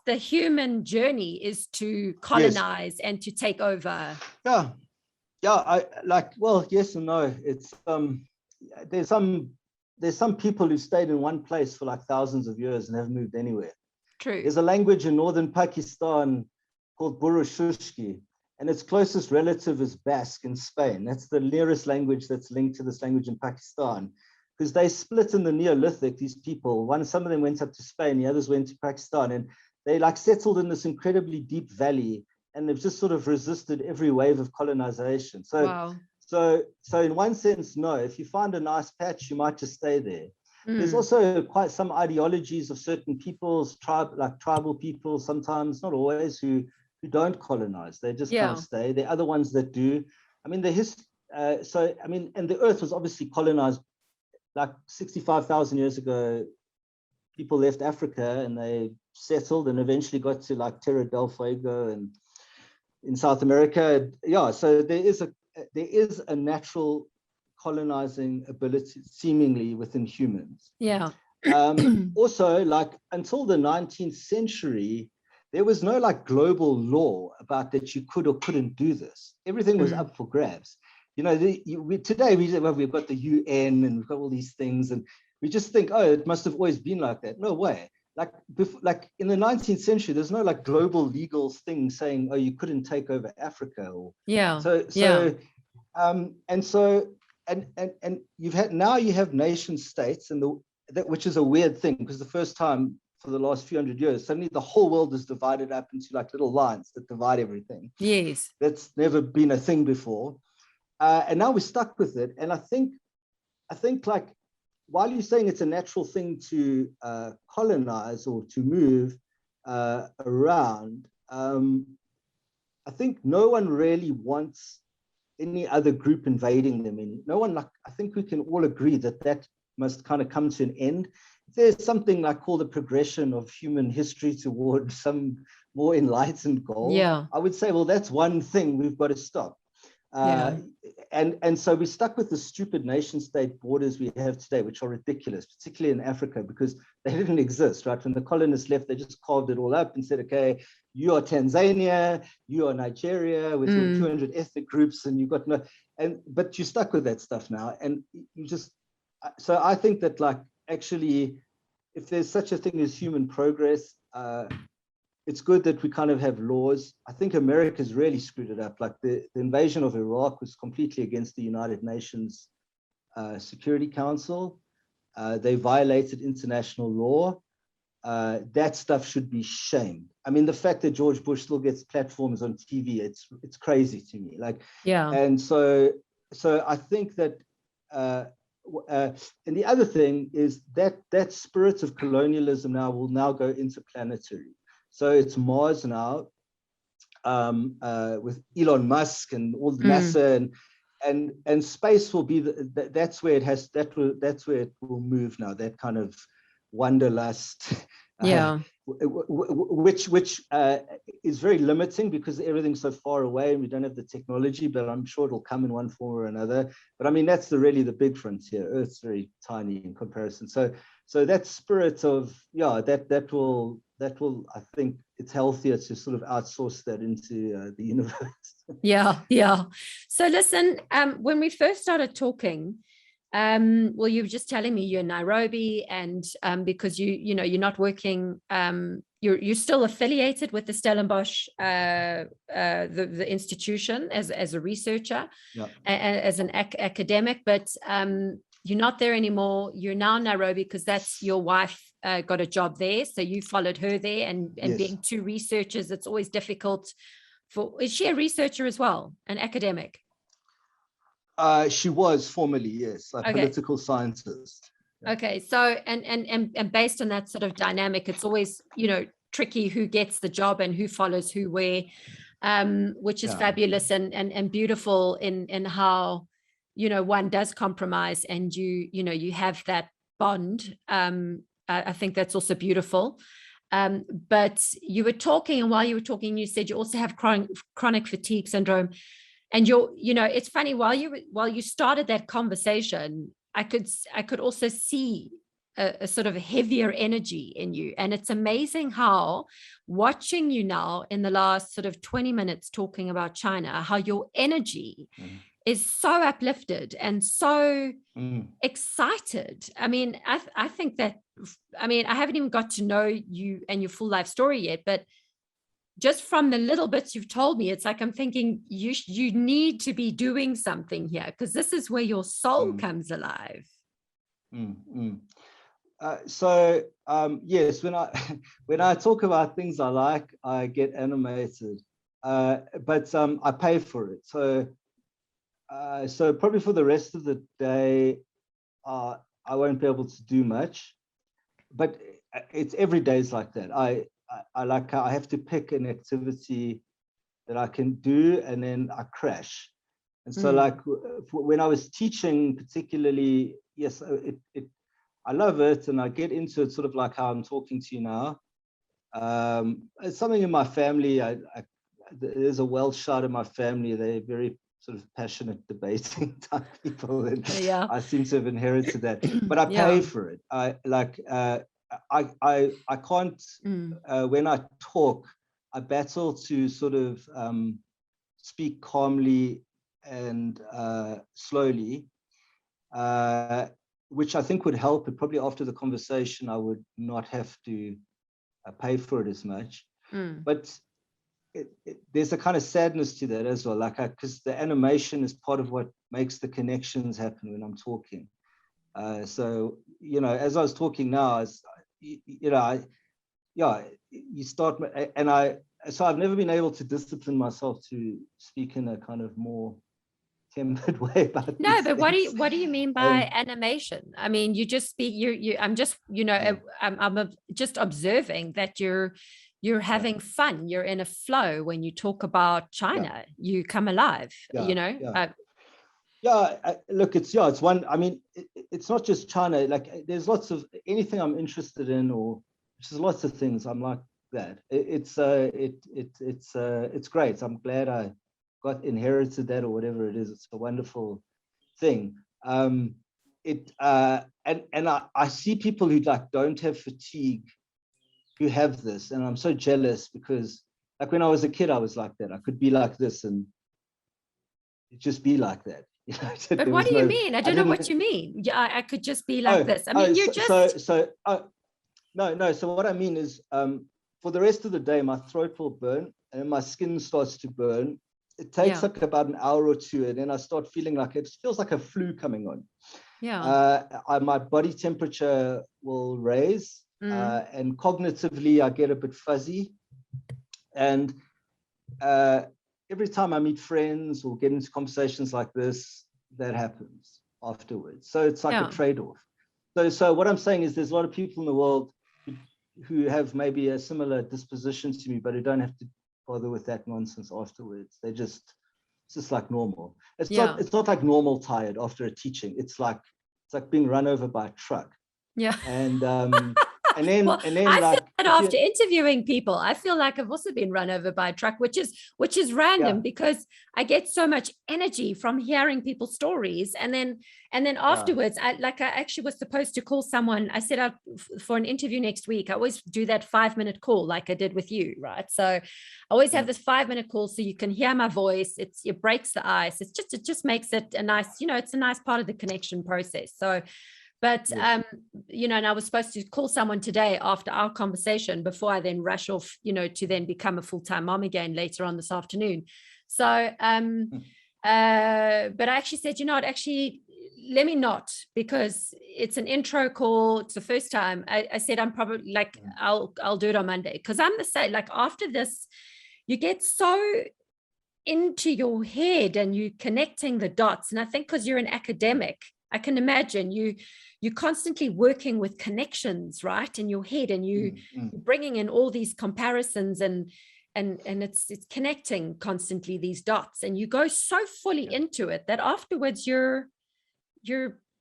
Speaker 1: the human journey is to colonize and to take over.
Speaker 3: I like, well, yes and no. It's there's some people who stayed in one place for like thousands of years and haven't moved anywhere.
Speaker 1: True.
Speaker 3: There's a language in northern Pakistan called Burushushki, and its closest relative is Basque in Spain. That's the nearest language that's linked to this language in Pakistan, because they split in the Neolithic, these people. Some of them went up to Spain, the others went to Pakistan, and they like settled in this incredibly deep valley, and they've just sort of resisted every wave of colonization. So in one sense, no, if you find a nice patch, you might just stay there. There's also quite some ideologies of certain peoples, tribal people, sometimes, not always, who don't colonize. They just kind of stay. There are other ones that do. I mean, and the earth was obviously colonized like 65,000 years ago, people left Africa and they settled and eventually got to like Terra del Fuego and in South America. Yeah, so there is a natural colonizing ability seemingly within humans.
Speaker 1: Yeah.
Speaker 3: Also, like until the 19th century, there was no like global law about that you could or couldn't do this. Everything was up for grabs. You know, today we've got the UN and we've got all these things, and we just think, oh, it must have always been like that. No way. Like in the 19th century, there's no like global legal thing saying, oh, you couldn't take over Africa. Or and you have nation states, and which is a weird thing, because the first time for the last few hundred years, suddenly the whole world is divided up into like little lines that divide everything.
Speaker 1: Yes.
Speaker 3: That's never been a thing before. And now we're stuck with it. And I think like, while you're saying it's a natural thing to colonize or to move around, I think no one really wants any other group invading them. And no one, like, I think we can all agree that must kind of come to an end. There's something like called the progression of human history toward some more enlightened goal.
Speaker 1: Yeah.
Speaker 3: I would say, well, that's one thing we've got to stop. And so we're stuck with the stupid nation state borders we have today, which are ridiculous, particularly in Africa, because they didn't exist, right? When the colonists left, they just carved it all up and said, okay, you are Tanzania, you are Nigeria with your 200 ethnic groups, and you've got but you're stuck with that stuff now. And you just, so I think that, like, actually, if there's such a thing as human progress, it's good that we kind of have laws. I think America's really screwed it up. Like the invasion of Iraq was completely against the United Nations Security Council. They violated international law. That stuff should be shamed. I mean, the fact that George Bush still gets platforms on TV, it's crazy to me. Like, and so I think that, and the other thing is that spirit of colonialism will now go interplanetary. So it's Mars now, with Elon Musk and all the NASA, and space will be that's where it will move now. That kind of wanderlust, which is very limiting because everything's so far away and we don't have the technology. But I'm sure it'll come in one form or another. But I mean, that's really the big frontier. Earth's very tiny in comparison. So that spirit of that will, I think it's healthier to sort of outsource that into the universe.
Speaker 1: Yeah. So listen, when we first started talking, well, you were just telling me you're in Nairobi, and because you're not working, you're still affiliated with the Stellenbosch, the institution as a researcher, as an academic, but you're not there anymore. You're now in Nairobi because that's your wife got a job there. So you followed her there, and yes. Being two researchers, it's always difficult is she a researcher as well, an academic?
Speaker 3: She was formerly, yes, a political scientist.
Speaker 1: Okay, so and based on that sort of dynamic, it's always, tricky who gets the job and who follows who where, which is fabulous and beautiful in how, one does compromise and you have that bond. I think that's also beautiful. But you were talking, and while you were talking, you said you also have chronic fatigue syndrome. And it's funny, while you started that conversation, I could also see a sort of heavier energy in you. And it's amazing how, watching you now in the last sort of 20 minutes talking about China, how your energy is so uplifted and so excited. I mean, I think that, I haven't even got to know you and your full life story yet, but just from the little bits you've told me, it's like I'm thinking you need to be doing something here, because this is where your soul comes alive.
Speaker 3: Yes, when I talk about things I like, I get animated, but I pay for it. So probably for the rest of the day, I won't be able to do much, but it's every day is like that. I have to pick an activity that I can do, and then I crash. And so like when I was teaching particularly, yes, I love it and I get into it sort of like how I'm talking to you now. It's something in my family. There's a Welsh side of my family. They're very sort of passionate debating type people, and
Speaker 1: Yeah.
Speaker 3: I seem to have inherited that. But I pay for it. I can't when I talk, I battle to sort of speak calmly and slowly, which I think would help. And probably after the conversation, I would not have to pay for it as much. But there's a kind of sadness to that as well, like because the animation is part of what makes the connections happen when I'm talking. So as I was talking now, you start, and so I've never been able to discipline myself to speak in a kind of more tempered way about
Speaker 1: no, but
Speaker 3: things.
Speaker 1: what do you mean by animation? I mean, you just speak. I'm just I'm just observing that you're having fun. You're in a flow when you talk about China. You come alive.
Speaker 3: Look, it's one. I mean, it's not just China. Like, there's lots of anything I'm interested in, or there's lots of things I'm like that. It's great. I'm glad I inherited that or whatever it is. It's a wonderful thing. And I see people who like don't have fatigue, who have this, and I'm so jealous because like when I was a kid, I was like that. I could be like this and just be like that.
Speaker 1: But what do you mean? I don't know what you mean. Yeah, I could just be like this. I mean,
Speaker 3: no. So what I mean is, for the rest of the day, my throat will burn and my skin starts to burn. It takes like about an hour or two, and then I start feeling like it feels like a flu coming on. My body temperature will raise, and cognitively I get a bit fuzzy. And every time I meet friends or get into conversations like this, that happens afterwards. So it's like a trade-off. So what I'm saying is there's a lot of people in the world who have maybe a similar disposition to me, but who don't have to bother with that nonsense afterwards. It's just like normal. It's not like normal tired after a teaching. It's like being run over by a truck.
Speaker 1: Yeah.
Speaker 3: And then
Speaker 1: I feel that after interviewing people, I feel like I've also been run over by a truck, which is random because I get so much energy from hearing people's stories, and then afterwards, I actually was supposed to call someone. I set up for an interview next week. I always do that 5-minute call, like I did with you, right? So I always have this 5-minute call so you can hear my voice. It breaks the ice. It just makes it a nice, it's a nice part of the connection process. So. But, and I was supposed to call someone today after our conversation before I then rush off, to then become a full-time mom again later on this afternoon. So, but I actually said, let me not, because it's an intro call. It's the first time. I said, I'm probably like, I'll do it on Monday. Because I'm the same, like after this, you get so into your head and you connecting the dots. And I think because you're an academic, I can imagine you're constantly working with connections, right, in your head, and you're bringing in all these comparisons and it's connecting constantly these dots, and you go so fully into it that afterwards you're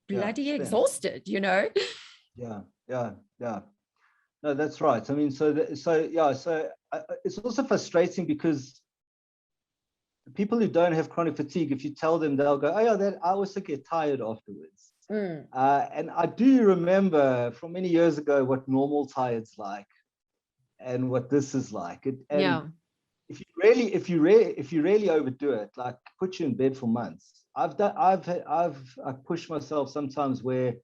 Speaker 1: bloody exhausted,
Speaker 3: Yeah. No, that's right. I mean, so it's also frustrating because the people who don't have chronic fatigue, if you tell them, they'll go, oh yeah, I also get tired afterwards. And I do remember from many years ago what normal tired's like and what this is like. If you really overdo it, like put you in bed for months. I've pushed myself sometimes where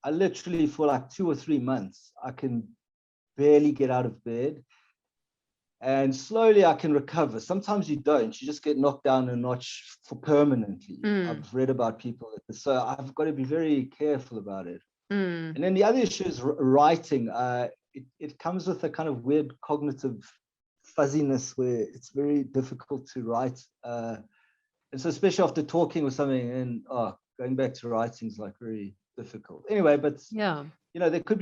Speaker 3: I literally for like 2 or 3 months I can barely get out of bed. And slowly I can recover. Sometimes you don't. You just get knocked down a notch for permanently. I've read about people like this. So I've got to be very careful about it. And then the other issue is writing. It comes with a kind of weird cognitive fuzziness where it's very difficult to write. And so especially after talking or something, and going back to writing is like very difficult. Anyway, but there could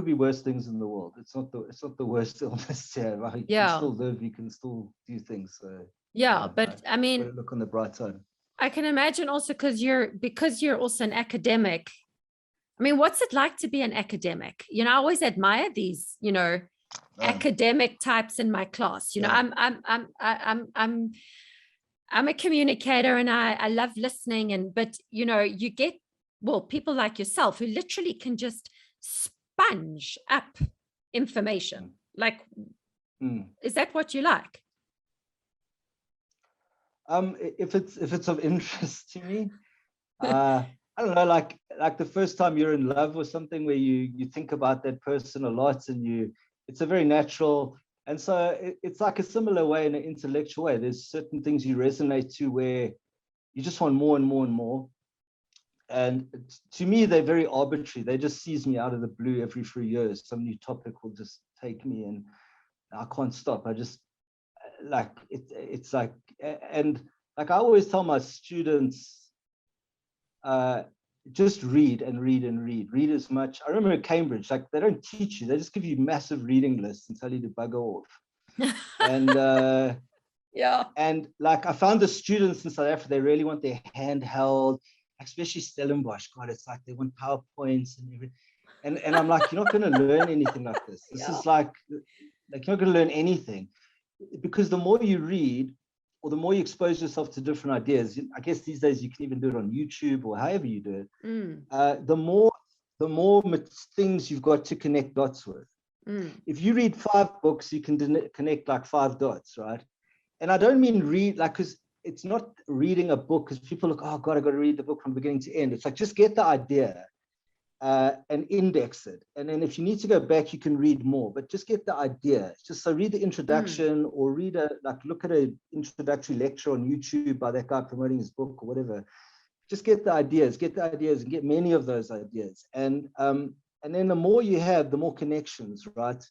Speaker 3: be worse things in the world. It's not the worst illness. You can still live. You can still do things. So
Speaker 1: but I mean,
Speaker 3: look on the bright side.
Speaker 1: I can imagine also because you're also an academic. I mean, what's it like to be an academic? You know, I always admire these, you know, academic types in my class. You know, I'm a communicator and I love listening, but you know, you get, well, people like yourself who literally can just sponge up information. Like, is that what you like?
Speaker 3: If it's of interest to me, I don't know, like the first time you're in love with something where you think about that person a lot, and it's a very natural. And so it's like a similar way, in an intellectual way. There's certain things you resonate to where you just want more and more and more. And to me, they're very arbitrary. They just seize me out of the blue every 3 years. Some new topic will just take me, and I can't stop. I just like it. It's like, and like I always tell my students, just read and read and read as much. I remember at Cambridge, like they don't teach you, they just give you massive reading lists and tell you to bugger off. And
Speaker 1: yeah,
Speaker 3: and like I found the students in South Africa, they really want their handheld, especially Stellenbosch. God, it's like they want PowerPoints and everything. And I'm like, you're not going to learn anything like this. This is like you're not going to learn anything, because the more you read, or the more you expose yourself to different ideas, I guess these days you can even do it on YouTube or however you do it, the more things you've got to connect dots with. If you read 5 books, you can connect like 5 dots, right? And I don't mean read, like, because it's not reading a book, because people look, oh God, I got to read the book from beginning to end. It's like, just get the idea and index it. And then if you need to go back, you can read more, but just get the idea. Just so read the introduction, or look at an introductory lecture on YouTube by that guy promoting his book or whatever. Just get the ideas and get many of those ideas. And then the more you have, the more connections, right?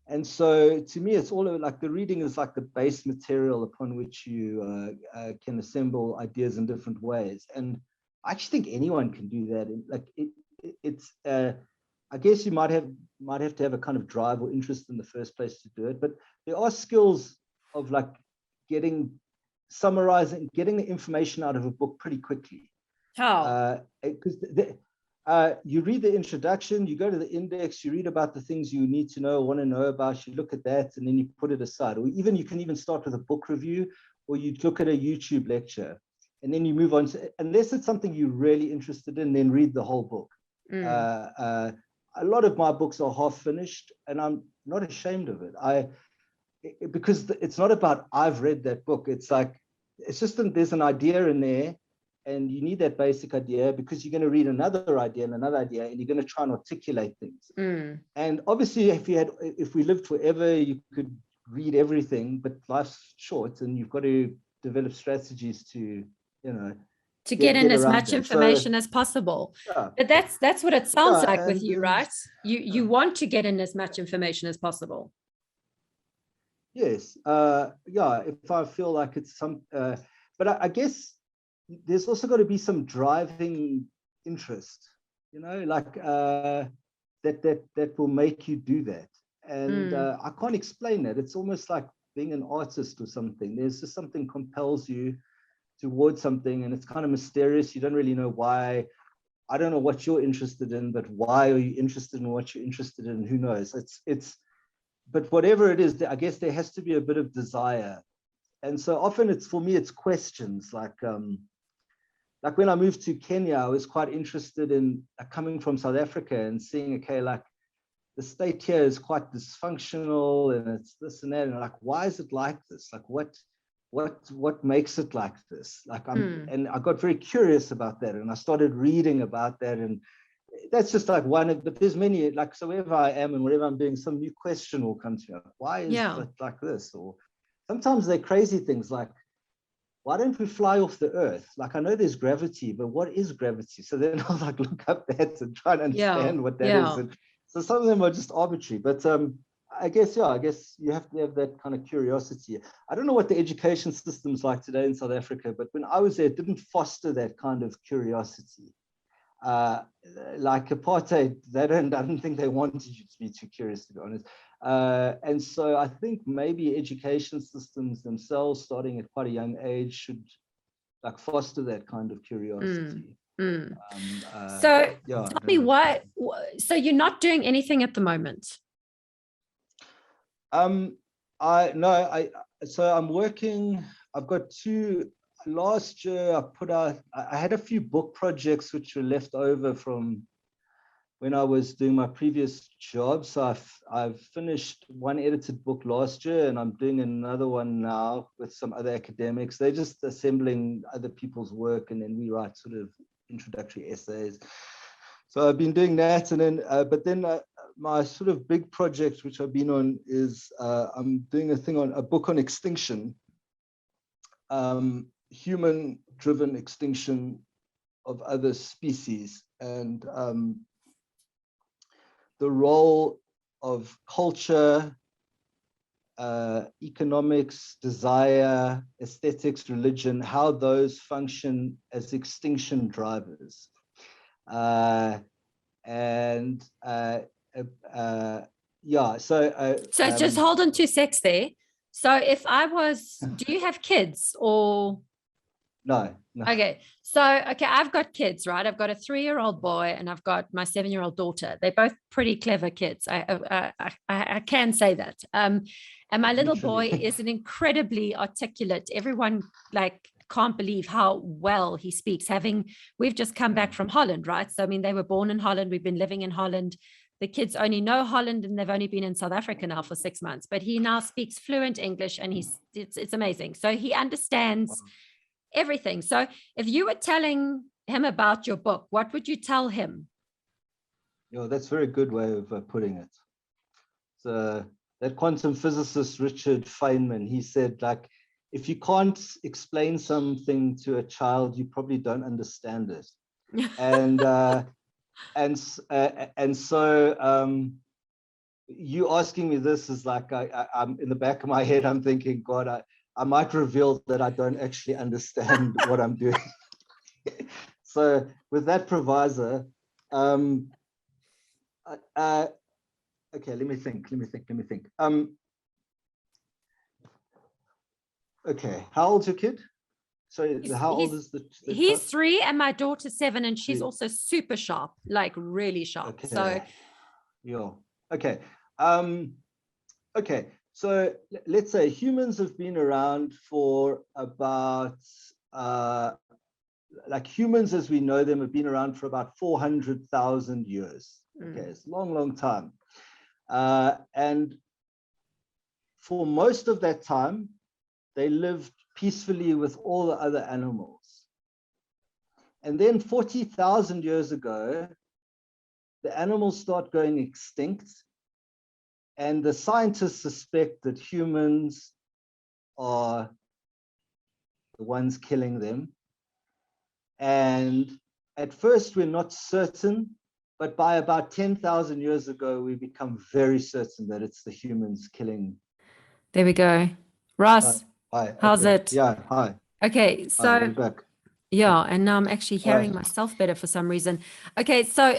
Speaker 3: And so to me, it's all like the reading is like the base material upon which you can assemble ideas in different ways. And I actually think anyone can do that. And like it's I guess you might have to have a kind of drive or interest in the first place to do it, but there are skills of like summarizing, getting the information out of a book pretty quickly.
Speaker 1: How?
Speaker 3: Because you read the introduction, you go to the index, you read about the things you need to know, want to know about, you look at that, and then you put it aside. Or even you can even start with a book review, or you look at a YouTube lecture, and then you move on to, unless it's something you're really interested in, then read the whole book. A lot of my books are half finished, and I'm not ashamed of it. Because it's not about I've read that book. It's like, it's just there's an idea in there, and you need that basic idea, because you're going to read another idea and another idea, and you're going to try and articulate things. And obviously, if we lived forever, you could read everything, but life's short, and you've got to develop strategies to,
Speaker 1: to get in as much
Speaker 3: them.
Speaker 1: information as possible.
Speaker 3: Yeah.
Speaker 1: But that's what it sounds like with you,
Speaker 3: and
Speaker 1: right? You want to get in as much information as possible.
Speaker 3: Yes. If I feel like it's some, but I guess there's also got to be some driving interest, like that will make you do that. And I can't explain that. It's almost like being an artist or something. There's just something compels you towards something, and it's kind of mysterious. You don't really know why. I don't know what you're interested in, but why are you interested in what you're interested in? Who knows? But whatever it is, I guess there has to be a bit of desire. And so often for me, it's questions like when I moved to Kenya, I was quite interested in coming from South Africa and seeing, okay, like the state here is quite dysfunctional, and it's this and that. And like, why is it like this? Like, what makes it like this? Like, and I got very curious about that, and I started reading about that, and that's just like one. But there's many, like, so wherever I am and whatever I'm doing, some new question will come to me. Like, why is it like this? Or sometimes they're crazy things like, why don't we fly off the earth? Like, I know there's gravity, but what is gravity? So then I'll like look up that and try and understand what that is. And so some of them are just arbitrary, but I guess you have to have that kind of curiosity. I don't know what the education system's like today in South Africa, but when I was there, it didn't foster that kind of curiosity. Like apartheid, I don't think they wanted you to be too curious, to be honest. And so I think maybe education systems themselves, starting at quite a young age, should like foster that kind of curiosity.
Speaker 1: So
Speaker 3: yeah,
Speaker 1: tell me so you're not doing anything at the moment?
Speaker 3: So I'm working, I've got last year I had a few book projects which were left over from when I was doing my previous job. So I've finished one edited book last year, and I'm doing another one now with some other academics. They're just assembling other people's work, and then we write sort of introductory essays. So I've been doing that, and then but then my sort of big project which I've been on is I'm doing a book on extinction, human-driven extinction of other species, and the role of culture, economics, desire, aesthetics, religion, how those function as extinction drivers.
Speaker 1: So just hold on 2 secs there. So if I was, do you have kids or?
Speaker 3: No.
Speaker 1: Okay. So, I've got kids, right? I've got a 3-year-old boy and I've got my 7-year-old daughter. They're both pretty clever kids. I can say that. And my little boy is an incredibly articulate. Everyone can't believe how well he speaks. We've just come back from Holland, right? So, I mean, they were born in Holland. We've been living in Holland. The kids only know Holland and they've only been in South Africa now for 6 months, but he now speaks fluent English and it's amazing. So he understands everything. So if you were telling him about your book, what would you tell him?
Speaker 3: That's a very good way of putting it. So that quantum physicist, Richard Feynman, he said, if you can't explain something to a child, you probably don't understand it. And so you asking me this is I'm in the back of my head, I'm thinking, God, I might reveal that I don't actually understand what I'm doing. So with that proviso, okay, let me think. Okay, how old's your kid? So how old is the
Speaker 1: he's 3 and my daughter's 7, and she's also super sharp, really sharp.
Speaker 3: Okay.
Speaker 1: So
Speaker 3: yeah. Okay. Okay. So let's say humans have been around for about humans as we know them have been around for about 400,000 years. Okay, it's a long time. And for most of that time, they lived peacefully with all the other animals. And then 40,000 years ago, the animals start going extinct. And the scientists suspect that humans are the ones killing them. And at first, we're not certain, but by about 10,000 years ago, we become very certain that it's the humans killing.
Speaker 1: There we go. Ross,
Speaker 3: hi.
Speaker 1: How's it?
Speaker 3: Yeah, hi.
Speaker 1: Okay, so
Speaker 3: Hi, we're back.
Speaker 1: Yeah, and now I'm actually hearing myself better for some reason. Okay, so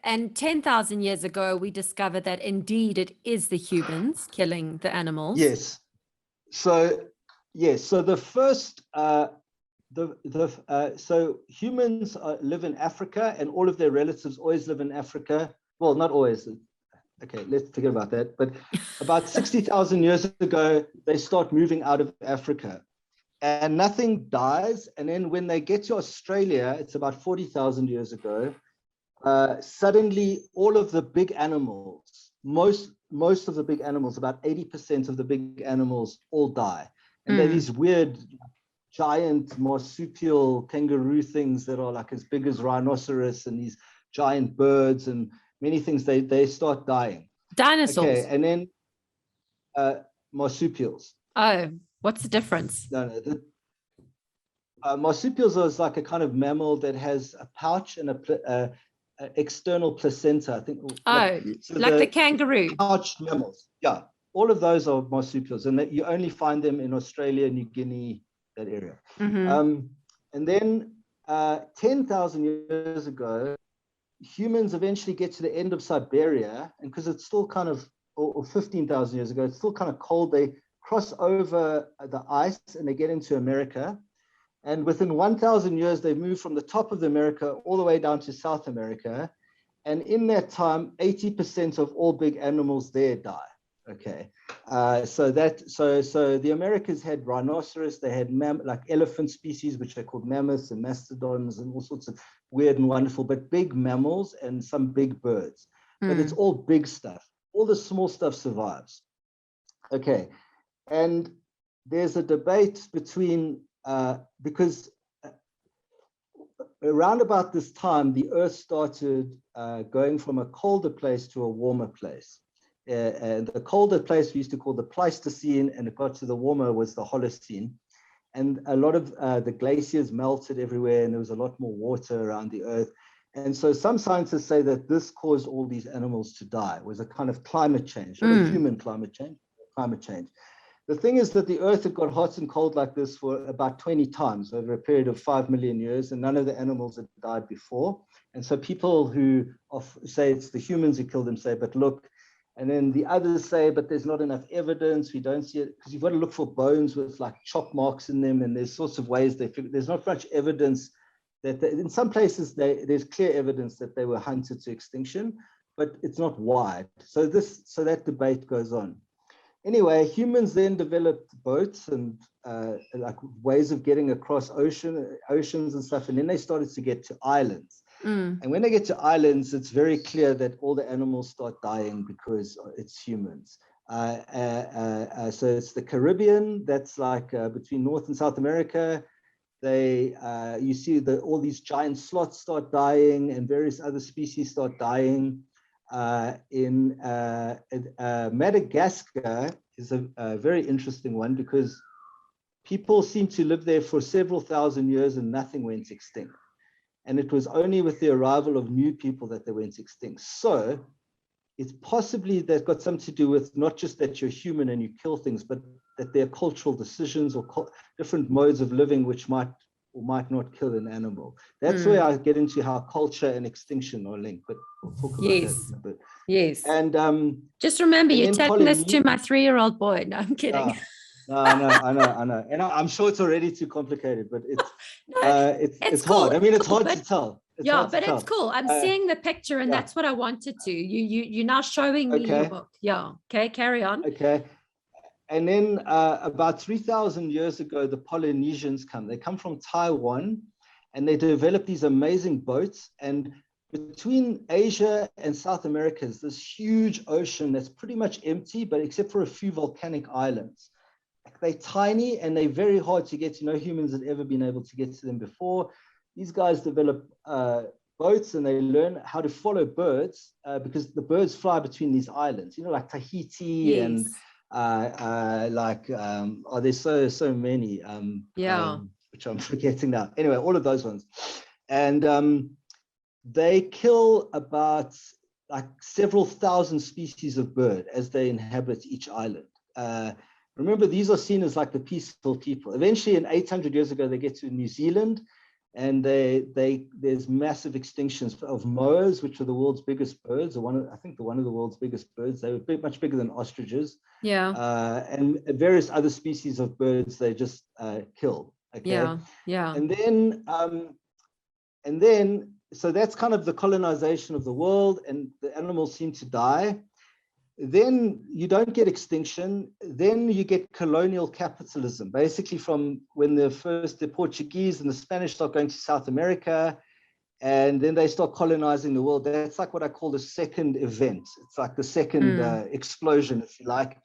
Speaker 1: and 10,000 years ago, we discovered that indeed it is the humans killing the animals.
Speaker 3: Yes. So the first so humans live in Africa, and all of their relatives always live in Africa. Well, not always. Okay, let's forget about that. But about 60,000 years ago, they start moving out of Africa. And nothing dies. And then when they get to Australia, it's about 40,000 years ago, suddenly all of the big animals, most of the big animals, about 80% of the big animals all die. And they're these weird, giant marsupial kangaroo things that are as big as rhinoceros, and these giant birds and many things, they start dying.
Speaker 1: Dinosaurs.
Speaker 3: Okay, and then marsupials.
Speaker 1: Oh. What's the difference?
Speaker 3: No. Marsupials is like a kind of mammal that has a pouch and a external placenta, I think.
Speaker 1: Like the kangaroo.
Speaker 3: Pouched mammals. Yeah, all of those are marsupials, and that you only find them in Australia, New Guinea, that area.
Speaker 1: Mm-hmm.
Speaker 3: And then 10,000 years ago, humans eventually get to the end of Siberia, and because it's still kind of, or 15,000 years ago, it's still kind of cold, they cross over the ice and they get into America. And within 1,000 years, they've moved from the top of America all the way down to South America. And in that time, 80% of all big animals there die. Okay, so the Americas had rhinoceros, they had like elephant species, which are called mammoths and mastodons and all sorts of weird and wonderful, but big mammals and some big birds. But it's all big stuff. All the small stuff survives. Okay, and there's a debate between, because around about this time, the Earth started going from a colder place to a warmer place. And the colder place we used to call the Pleistocene, and it got to the warmer was the Holocene. And a lot of the glaciers melted everywhere, and there was a lot more water around the Earth. And so some scientists say that this caused all these animals to die. It was a kind of climate change, not a human climate change, climate change. The thing is that the Earth had got hot and cold like this for about 20 times over a period of 5 million years, and none of the animals had died before. And so people who say it's the humans who killed them say, but look, and then the others say, but there's not enough evidence. We don't see it because you've got to look for bones with like chop marks in them. And there's sorts of ways there's not much evidence that in some places there's clear evidence that they were hunted to extinction, but it's not wide. So that debate goes on. Anyway, humans then developed boats and like ways of getting across oceans and stuff. And then they started to get to islands. And when they get to islands, it's very clear that all the animals start dying because it's humans. So it's the Caribbean, that's like between North and South America. You see all these giant sloths start dying and various other species start dying. In Madagascar is a very interesting one because people seem to live there for several thousand years and nothing went extinct. And it was only with the arrival of new people that they went extinct. So it's possibly that's got something to do with not just that you're human and you kill things, but that there are cultural decisions or different modes of living which might or might not kill an animal. That's where I get into how culture and extinction are linked, but we'll talk about that in a bit.
Speaker 1: Yes.
Speaker 3: And
Speaker 1: just remember, you're telling this to my 3-year-old boy. No, I'm kidding.
Speaker 3: No, I know. And I'm sure it's already too complicated, but it's
Speaker 1: cool.
Speaker 3: hard. I mean, it's hard to tell.
Speaker 1: It's cool. I'm seeing the picture, and that's what I wanted to. You're now showing me your book. Yeah. Okay, carry on.
Speaker 3: Okay. And then about 3,000 years ago, the Polynesians come. They come from Taiwan, and they develop these amazing boats. And between Asia and South America is this huge ocean that's pretty much empty, but except for a few volcanic islands. They're tiny and they're very hard to get to. No humans had ever been able to get to them before. These guys develop boats and they learn how to follow birds because the birds fly between these islands, like Tahiti and there's so many, which I'm forgetting now. Anyway, all of those ones. And they kill about like several thousand species of bird as they inhabit each island. Remember, these are seen as like the peaceful people. Eventually, in 800 years ago, they get to New Zealand, and there's massive extinctions of moas, which are the world's biggest birds, or one of the world's biggest birds. They were much bigger than ostriches. Yeah. And various other species of birds they just killed. Okay.
Speaker 1: Yeah.
Speaker 3: And then, so that's kind of the colonization of the world, and the animals seem to die. Then you don't get extinction. Then you get colonial capitalism, basically from when the Portuguese and the Spanish start going to South America, and then they start colonizing the world. That's like what I call the second event. It's like the second explosion, if you like.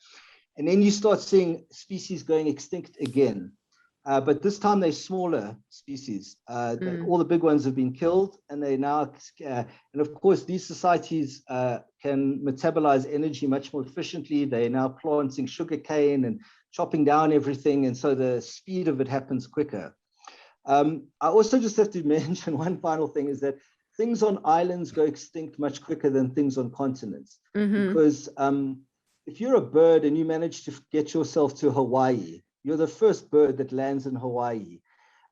Speaker 3: And then you start seeing species going extinct again. But this time they're smaller species. All the big ones have been killed, and they now, and of course, these societies can metabolize energy much more efficiently. They're now planting sugarcane and chopping down everything, and so the speed of it happens quicker. I also just have to mention one final thing is that things on islands go extinct much quicker than things on continents. Because if you're a bird and you manage to get yourself to Hawaii, you're the first bird that lands in Hawaii.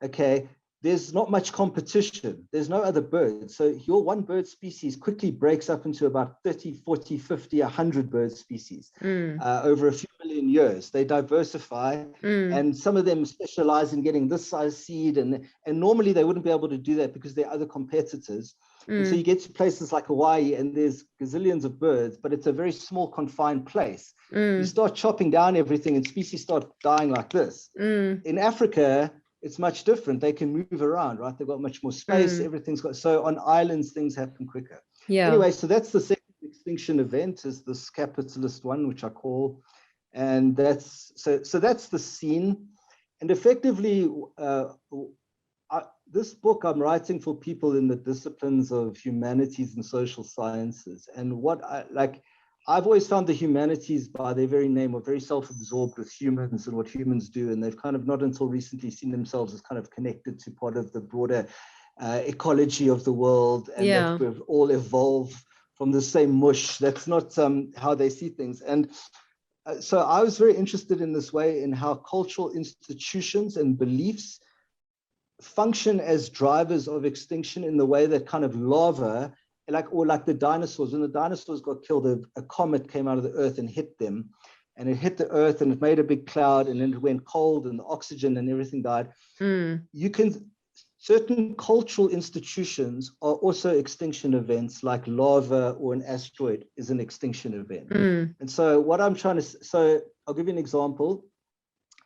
Speaker 3: Okay, there's not much competition. There's no other birds. So your one bird species quickly breaks up into about 30, 40, 50, 100 bird species over a few million years. They diversify, and some of them specialize in getting this size seed. And normally they wouldn't be able to do that because there are other competitors. And so you get to places like Hawaii and there's gazillions of birds, but it's a very small confined place. You start chopping down everything and species start dying like this. In Africa, it's much different. They can move around, right? They've got much more space. Everything's got, so on islands, things happen quicker.
Speaker 1: Yeah.
Speaker 3: Anyway, so that's the second extinction event, is this capitalist one, which I call, and that's, so that's the scene. And effectively, this book I'm writing for people in the disciplines of humanities and social sciences. And what I've always found the humanities, by their very name, are very self-absorbed with humans and what humans do. And they've kind of not until recently seen themselves as kind of connected to part of the broader ecology of the world. And that we've all evolved from the same mush. That's not how they see things. And so I was very interested in this way, in how cultural institutions and beliefs function as drivers of extinction, in the way that kind of larvae, like the dinosaurs, when the dinosaurs got killed, a comet came out of the earth and hit them, and it hit the earth and it made a big cloud, and then it went cold and the oxygen and everything died. Certain cultural institutions are also extinction events, like lava or an asteroid is an extinction event. And so what I'm trying to, so I'll give you an example.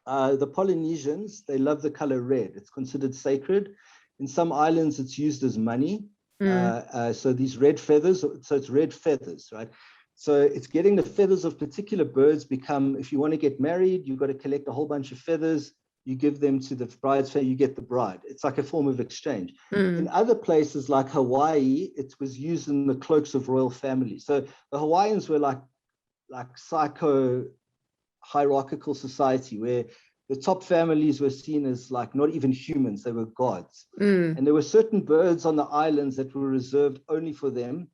Speaker 3: The Polynesians, they love the color red. It's considered sacred. In some islands, it's used as money. So these red feathers, so it's red feathers, right? So it's getting the feathers of particular birds become, if you want to get married, you've got to collect a whole bunch of feathers, you give them to the bride's family, you get the bride. It's like a form of exchange. In other places like Hawaii, it was used in the cloaks of royal families. So the Hawaiians were like psycho hierarchical society, where the top families were seen as like not even humans, they were gods. And there were certain birds on the islands that were reserved only for them,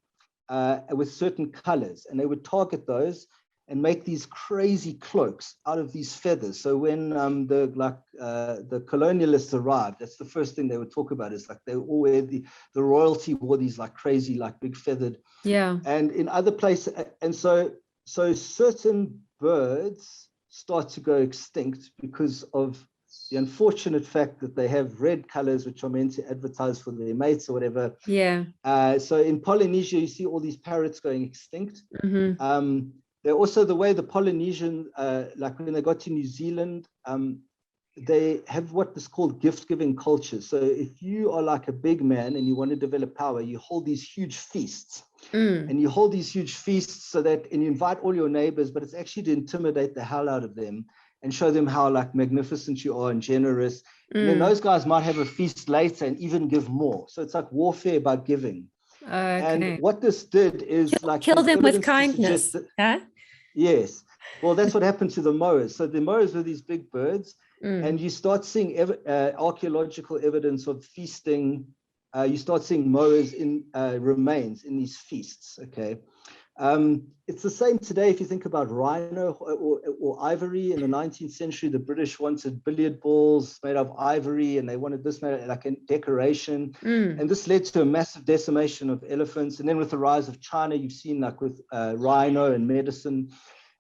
Speaker 3: with certain colors, and they would target those and make these crazy cloaks out of these feathers. So when the colonialists arrived, that's the first thing they would talk about, is like they all wear the royalty wore these like crazy, like big feathered. And in other places, and so certain birds start to go extinct because of the unfortunate fact that they have red colors, which are meant to advertise for their mates or whatever. So in Polynesia, you see all these parrots going extinct. They're also, the way the Polynesian, like when they got to New Zealand, they have what is called gift-giving culture. So if you are like a big man and you want to develop power, you hold these huge feasts. And you hold these huge feasts so that, and you invite all your neighbors, but it's actually to intimidate the hell out of them and show them how like magnificent you are and generous. And then those guys might have a feast later and even give more. So it's like warfare by giving. And what this did is
Speaker 1: kill them with kindness.
Speaker 3: Yes. Well, that's what happened to the moas. So the moas were these big birds, and you start seeing archaeological evidence of feasting. You start seeing moas in remains in these feasts. Okay. It's the same today. If you think about rhino or ivory in the 19th century, the British wanted billiard balls made of ivory, and they wanted this made like a decoration. And this led to a massive decimation of elephants. And then with the rise of China, you've seen like with rhino and medicine.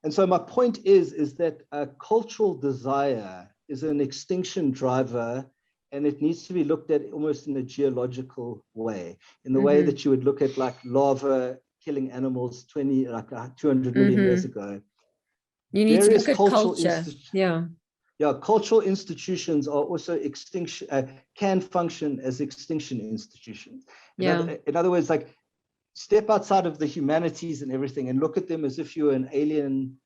Speaker 3: And so my point is that cultural desire is an extinction driver, and it needs to be looked at almost in a geological way, in the way that you would look at like lava killing animals 200 million years ago.
Speaker 1: You need to look at culture.
Speaker 3: Cultural institutions are also extinction, can function as extinction institutions. In other words, like step outside of the humanities and everything and look at them as if you were an alien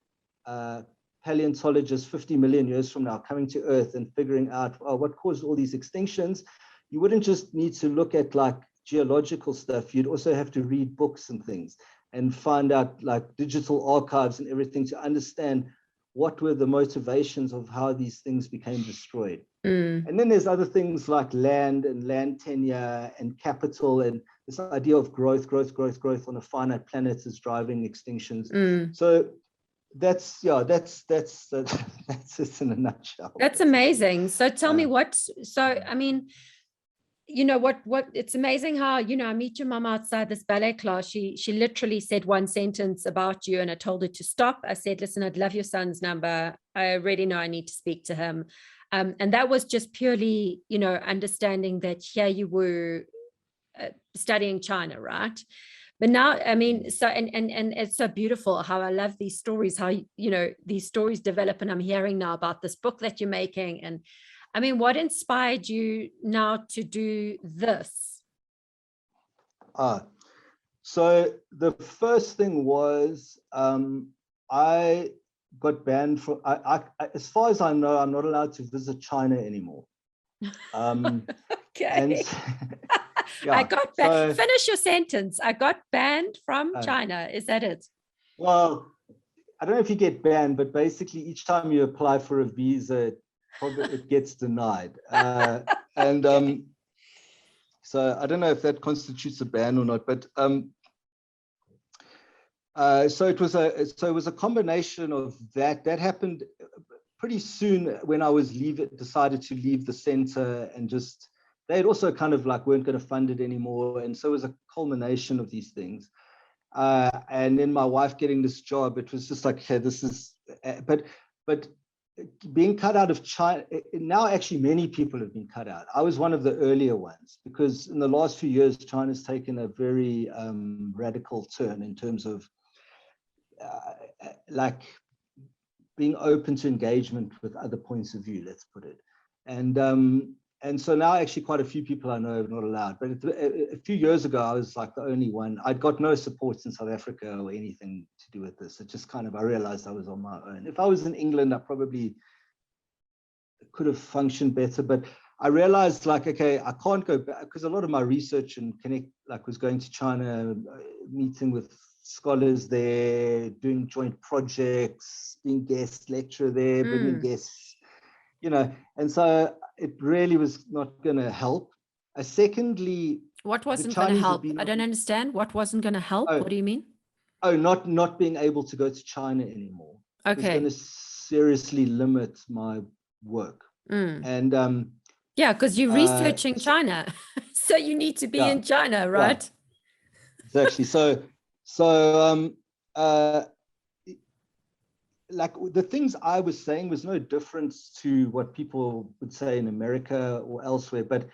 Speaker 3: paleontologist 50 million years from now coming to Earth and figuring out what caused all these extinctions. You wouldn't just need to look at like geological stuff. You'd also have to read books and things and find out like digital archives and everything to understand what were the motivations of how these things became destroyed. And then there's other things like land and land tenure and capital, and this idea of growth on a finite planet is driving extinctions. So that's it in a nutshell.
Speaker 1: That's amazing. So tell me I mean, you know what it's amazing how, you know, I meet your mom outside this ballet class. She literally said one sentence about you, and I told her to stop. I said, listen, I'd love your son's number. I already know I need to speak to him. And that was just purely, you know, understanding that here you were studying China, right? But now, I mean, so and it's so beautiful how I love these stories, how, you know, these stories develop, and I'm hearing now about this book that you're making. And I mean, what inspired you now to do this?
Speaker 3: So the first thing was I got banned from, as far as I know, I'm not allowed to visit China anymore.
Speaker 1: Okay.
Speaker 3: And yeah,
Speaker 1: I got banned. Finish your sentence. I got banned from China. Is that it?
Speaker 3: Well, I don't know if you get banned, but basically each time you apply for a visa, it gets denied. And so I don't know if that constitutes a ban or not, but so it was a combination of that. That happened pretty soon when I was decided to leave the center, and just they had also kind of like weren't going to fund it anymore, and so it was a culmination of these things. And then my wife getting this job, it was just like, hey, this is, but being cut out of China, now actually many people have been cut out. I was one of the earlier ones, because in the last few years, China's taken a very radical turn in terms of like being open to engagement with other points of view, let's put it. And so now actually quite a few people I know are not allowed. But a few years ago, I was like the only one. I'd got no support in South Africa or anything to do with this. It just kind of, I realized I was on my own. If I was in England, I probably could have functioned better. But I realized like, okay, I can't go back, because a lot of my research and connect, like was going to China, meeting with scholars there, doing joint projects, being guest lecturer there, bringing guests, you know, and so it really was not going to help. Secondly,
Speaker 1: what wasn't going to help? I don't understand. What wasn't going to help? What do you mean?
Speaker 3: Oh, not being able to go to China anymore.
Speaker 1: Okay.
Speaker 3: It's going to seriously limit my work. And
Speaker 1: yeah, because you're researching China, so you need to be in China, right?
Speaker 3: Yeah. Exactly. Like the things I was saying was no difference to what people would say in America or elsewhere, but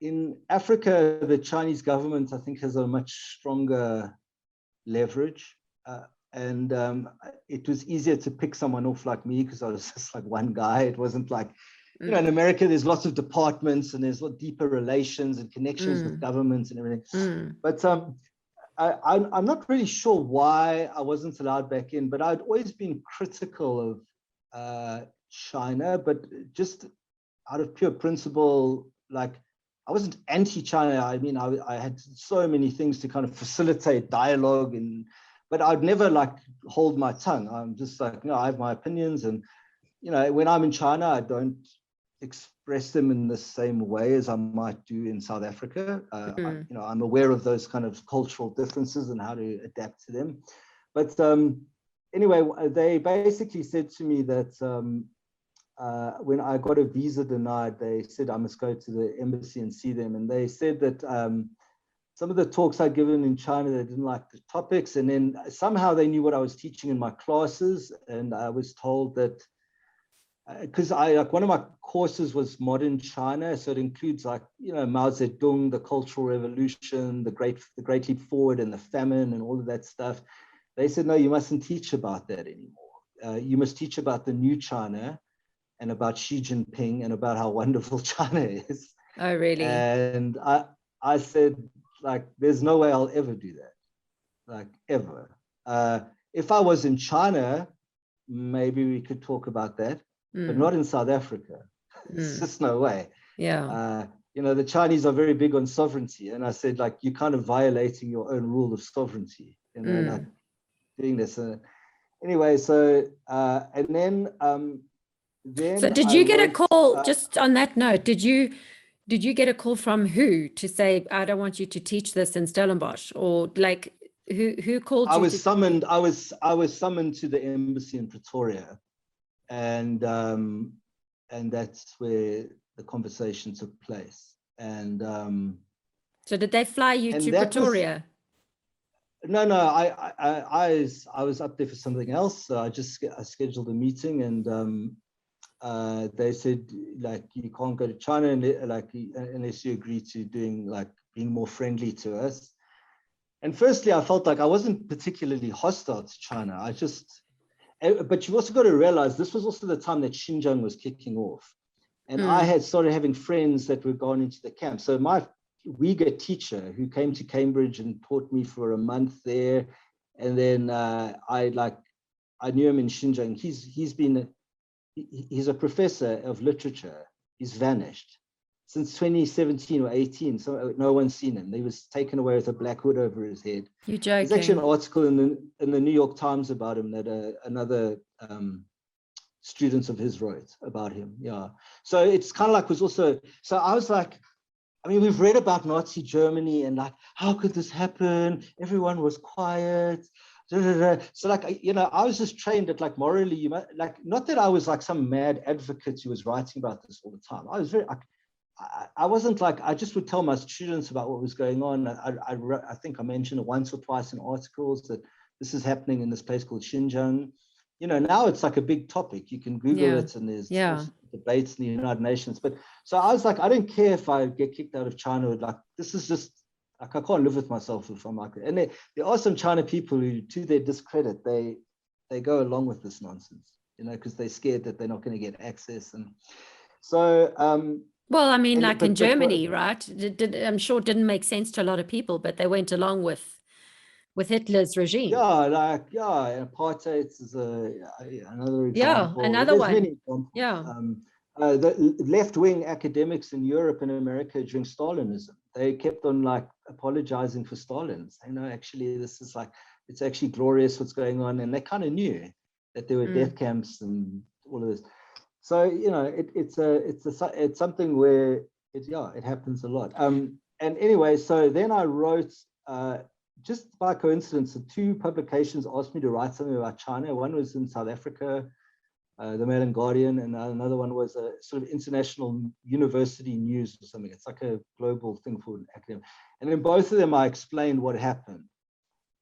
Speaker 3: in Africa, the Chinese government, I think, has a much stronger leverage, and it was easier to pick someone off like me because I was just like one guy. It wasn't like, you know, in America, there's lots of departments and there's a lot deeper relations and connections with governments and everything. But I'm not really sure why I wasn't allowed back in, but I'd always been critical of China, but just out of pure principle, like I wasn't anti-China. I mean, I had so many things to kind of facilitate dialogue, but I'd never like hold my tongue. I'm just like, no, I have my opinions, and you know, when I'm in China, I don't express them in the same way as I might do in South Africa. You know, I'm aware of those kind of cultural differences and how to adapt to them. But anyway, they basically said to me that when I got a visa denied, they said I must go to the embassy and see them. And they said that some of the talks I'd given in China, they didn't like the topics. And then somehow they knew what I was teaching in my classes. And I was told that, because like one of my courses was modern China, so it includes like, you know, Mao Zedong, the Cultural Revolution, the Great Leap Forward, and the famine, and all of that stuff. They said, no, you mustn't teach about that anymore. You must teach about the new China and about Xi Jinping and about how wonderful China is.
Speaker 1: Oh, really?
Speaker 3: And I said, like, there's no way I'll ever do that, like ever. If I was in China, maybe we could talk about that. But not in South Africa. It's just no way.
Speaker 1: Yeah.
Speaker 3: You know, the Chinese are very big on sovereignty. And I said, like, you're kind of violating your own rule of sovereignty, you know, like doing this. Anyway, so, and then
Speaker 1: so did you get a call, just on that note, did you get a call from who to say, I don't want you to teach this in Stellenbosch, or like who called you?
Speaker 3: I was summoned to the embassy in Pretoria. And that's where the conversation took place. And
Speaker 1: So did they fly you to
Speaker 3: that was,
Speaker 1: Pretoria?
Speaker 3: no, I was up there for something else. So I scheduled a meeting, and they said, like, you can't go to China unless you agree to being more friendly to us. And firstly, I felt like I wasn't particularly hostile to China. But you've also got to realize this was also the time that Xinjiang was kicking off. And I had started having friends that were gone into the camp. So my Uyghur teacher, who came to Cambridge and taught me for a month there, and then I knew him in Xinjiang. He's a professor of literature. He's vanished since 2017 or 18. So no one's seen him. He was taken away with a black hood over his head.
Speaker 1: You're joking.
Speaker 3: There's actually an article in the New York Times about him that another student of his wrote about him. Yeah. So it's kind of like so I was like, I mean, we've read about Nazi Germany and like, how could this happen? Everyone was quiet. So like, you know, I was just trained at like morally, not that I was like some mad advocate who was writing about this all the time. I was I wasn't like, I just would tell my students about what was going on. I think I mentioned it once or twice in articles that this is happening in this place called Xinjiang. You know, now it's like a big topic. You can Google it, and there's debates in the United Nations. But so I was like, I don't care if I get kicked out of China. Like, this is just like, I can't live with myself if I'm like that. And there are some China people who, to their discredit, they go along with this nonsense, you know, because they're scared that they're not going to get access. And so,
Speaker 1: well, I mean, like in Germany, right? I'm sure it didn't make sense to a lot of people, but they went along with Hitler's regime.
Speaker 3: Yeah, apartheid is another example.
Speaker 1: Yeah, another one.
Speaker 3: Many examples.
Speaker 1: Yeah.
Speaker 3: The left-wing academics in Europe and America during Stalinism, they kept on like apologizing for Stalin, saying, no, actually, this is like, it's actually glorious what's going on. And they kind of knew that there were death camps and all of this. So, you know, it's something where it happens a lot. And anyway, so then I wrote, just by coincidence, the two publications asked me to write something about China. One was in South Africa, the Mail and Guardian, and another one was a sort of international university news or something. It's like a global thing for academic. And in both of them, I explained what happened.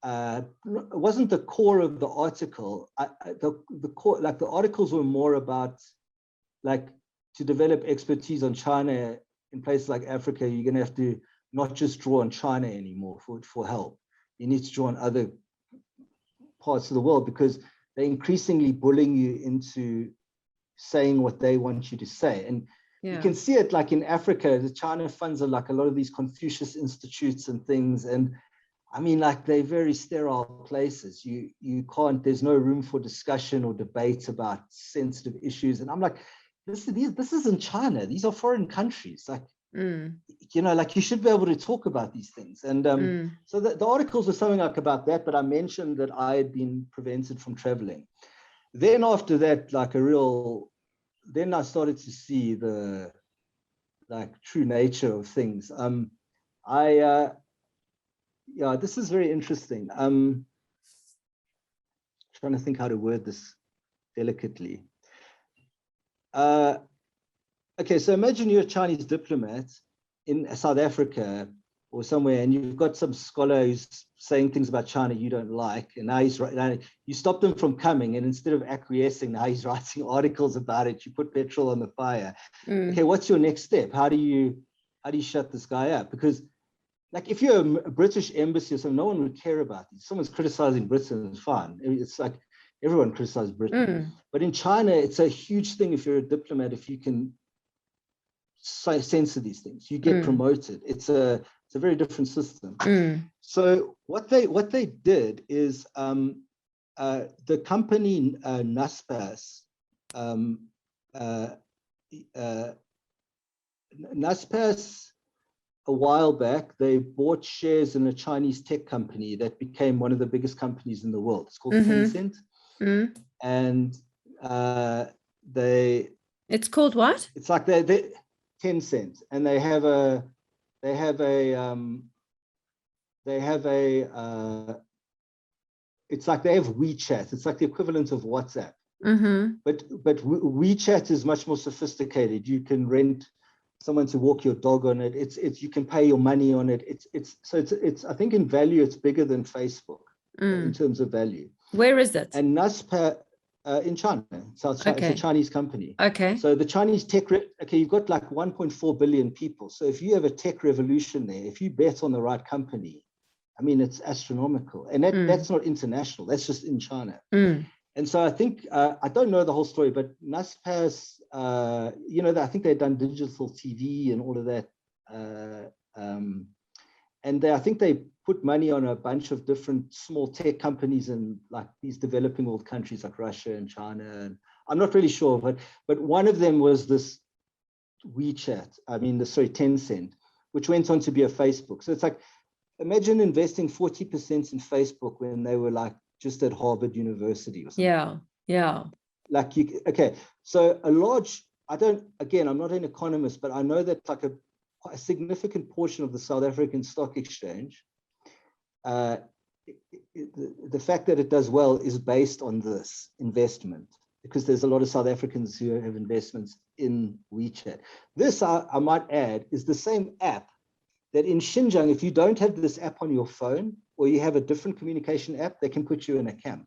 Speaker 3: It wasn't the core of the article. The core, like the articles were more about, like, to develop expertise on China in places like Africa, you're going to have to not just draw on China anymore for help. You need to draw on other parts of the world because they're increasingly bullying you into saying what they want you to say. And you can see it like in Africa, the China funds are like a lot of these Confucius institutes and things. And I mean, like, they're very sterile places. You can't, there's no room for discussion or debate about sensitive issues. And I'm like, this isn't China. These are foreign countries. Like, you know, like, you should be able to talk about these things. And so the articles were something like about that, but I mentioned that I had been prevented from traveling. Then after that, like then I started to see the like true nature of things. This is very interesting. Trying to think how to word this delicately. Okay, so imagine you're a Chinese diplomat in South Africa or somewhere, and you've got some scholar who's saying things about China you don't like, and now you stop them from coming, and instead of acquiescing, now he's writing articles about it. You put petrol on the fire. Okay, what's your next step? How do you shut this guy up? Because, like, if you're a British embassy or something, no one would care about this. Someone's criticizing Britain, it's fine. It's like everyone criticizes Britain. But in China, it's a huge thing if you're a diplomat, if you can censor these things. You get promoted. It's a very different system. So what they did is the company Naspers, Naspers, a while back, they bought shares in a Chinese tech company that became one of the biggest companies in the world. It's called Tencent. And
Speaker 1: it's called what?
Speaker 3: It's like they 10 cent, and they have a it's like they have WeChat. It's like the equivalent of WhatsApp. But WeChat is much more sophisticated. You can rent someone to walk your dog on it. It's you can pay your money on it. It's I think in value it's bigger than Facebook in terms of value.
Speaker 1: Where is it?
Speaker 3: And Naspers in China. So it's a Chinese company.
Speaker 1: Okay.
Speaker 3: So the Chinese tech, you've got like 1.4 billion people. So if you have a tech revolution there, if you bet on the right company, I mean, it's astronomical. And that's not international. That's just in China. And so I think, I don't know the whole story, but Naspers, I think they've done digital TV and all of that. And I think they put money on a bunch of different small tech companies in like these developing world countries like Russia and China. And I'm not really sure, but one of them was this Tencent, which went on to be a Facebook. So it's like, imagine investing 40% in Facebook when they were like just at Harvard University or something.
Speaker 1: Yeah.
Speaker 3: Like so a large, I'm not an economist, but I know that like quite a significant portion of the South African Stock Exchange, the fact that it does well is based on this investment, because there's a lot of South Africans who have investments in WeChat. This, I might add, is the same app that in Xinjiang, if you don't have this app on your phone or you have a different communication app, they can put you in a camp.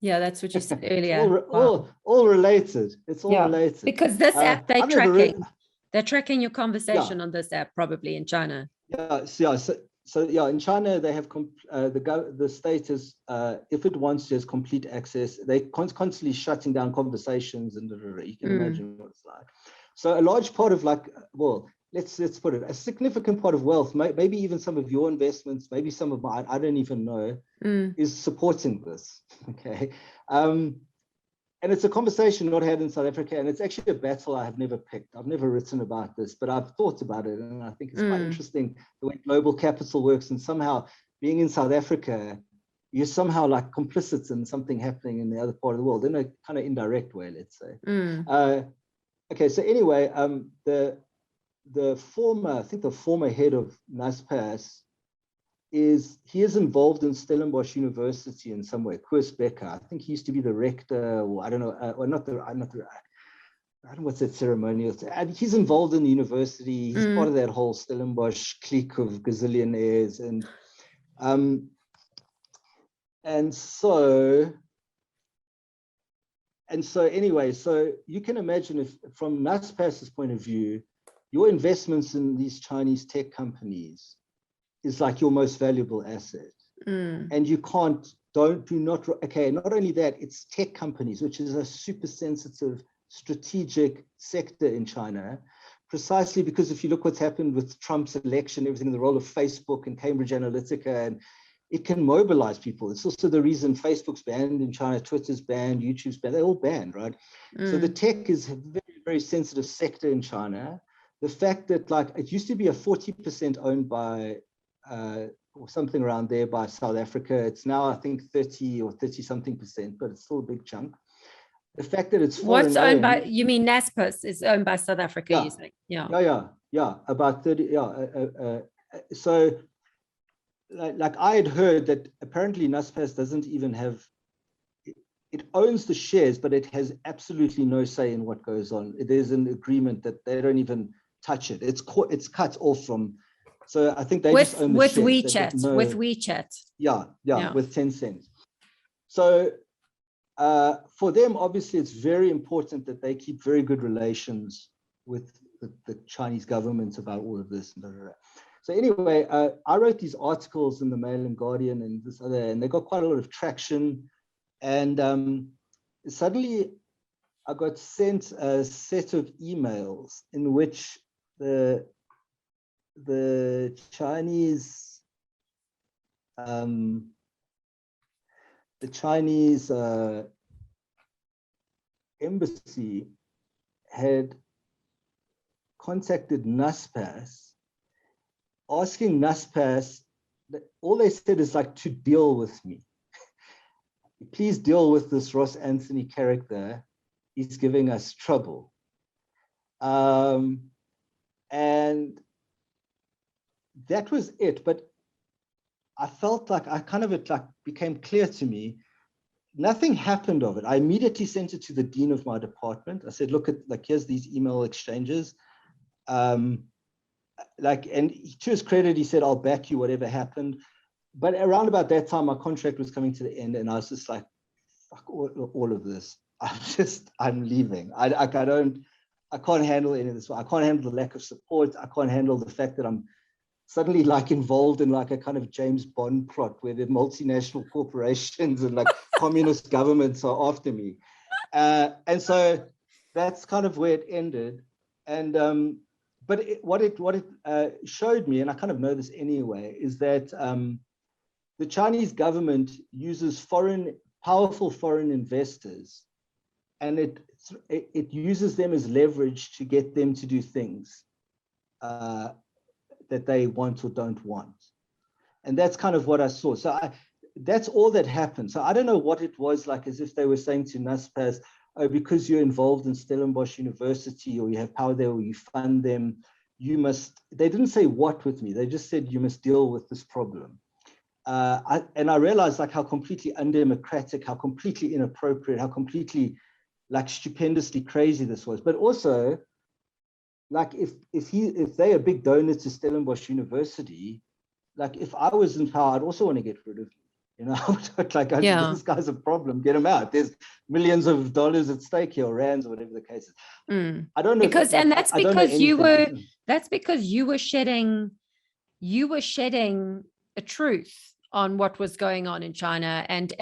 Speaker 1: Yeah, that's what you said earlier.
Speaker 3: all related. It's all related.
Speaker 1: Because this app they're tracking your conversation on this app, probably in China.
Speaker 3: So in China, they have the state is, if it wants to, has complete access. They're constantly shutting down conversations and you can imagine what it's like. So a large part of let's put it, a significant part of wealth, maybe even some of your investments, maybe some of mine, I don't even know, is supporting this. Okay. And it's a conversation not had in South Africa, and it's actually a battle I have never picked. I've never written about this, but I've thought about it, and I think it's quite interesting the way global capital works, and somehow being in South Africa, you're somehow like complicit in something happening in the other part of the world in a kind of indirect way, let's say. Okay, so anyway, the former head of Naspers he is involved in Stellenbosch University in some way. Koos Becker, I think he used to be the rector, or I don't know, I don't know what's that ceremonial. He's involved in the university. He's part of that whole Stellenbosch clique of gazillionaires, and so anyway, so you can imagine if, from Naspers's point of view, your investments in these Chinese tech companies is like your most valuable asset. And you not only that, it's tech companies, which is a super sensitive strategic sector in China, precisely because if you look what's happened with Trump's election, everything, the role of Facebook and Cambridge Analytica, and it can mobilize people. It's also the reason Facebook's banned in China, Twitter's banned, YouTube's banned, they're all banned, right? So the tech is a very, very sensitive sector in China. The fact that like it used to be a 40% owned by or something around there by South Africa. It's now, I think, 30 or 30 something percent, but it's still a big chunk. The fact that it's
Speaker 1: what's owned by, you mean Naspers is owned by South Africa, you think?
Speaker 3: Yeah, about 30. So like I had heard that apparently Naspers doesn't even have, it owns the shares, but it has absolutely no say in what goes on. There's an agreement that they don't even touch it. It's cut off from. So I think they just own the shares.
Speaker 1: With WeChat.
Speaker 3: Yeah, with Tencent. So for them, obviously, it's very important that they keep very good relations with the Chinese government about all of this. So anyway, I wrote these articles in the Mail and Guardian and this other, and they got quite a lot of traction. And suddenly I got sent a set of emails in which the Chinese embassy had contacted Naspers, asking Naspers, all they said is like, to deal with me. Please deal with this Ross Anthony character. He's giving us trouble. And that was it. But I felt like it became clear to me, nothing happened of it. I immediately sent it to the dean of my department. I said, look at, here's these email exchanges. And to his credit, he said, I'll back you, whatever happened. But around about that time, my contract was coming to the end, and I was just like, fuck all of this. I'm leaving. I can't handle any of this. I can't handle the lack of support. I can't handle the fact that I'm suddenly like involved in like a kind of James Bond plot where the multinational corporations and like communist governments are after me. And so that's kind of where it ended. And but what it showed me, and I kind of know this anyway, is that the Chinese government uses powerful foreign investors, and it uses them as leverage to get them to do things that they want or don't want. And that's kind of what I saw. So that's all that happened. So I don't know what it was like, as if they were saying to Naspers, oh, because you're involved in Stellenbosch University or you have power there or you fund them, you must, they didn't say what with me. They just said, you must deal with this problem. And I realized like how completely undemocratic, how completely inappropriate, how completely like stupendously crazy this was. But also, like if they're a big donor to Stellenbosch University, like if I was in power, I'd also want to get rid of him. You know, like this guy's a problem. Get him out. There's millions of dollars at stake here, or rands, or whatever the case is. I don't know
Speaker 1: because that's because you were shedding a truth on what was going on in China, and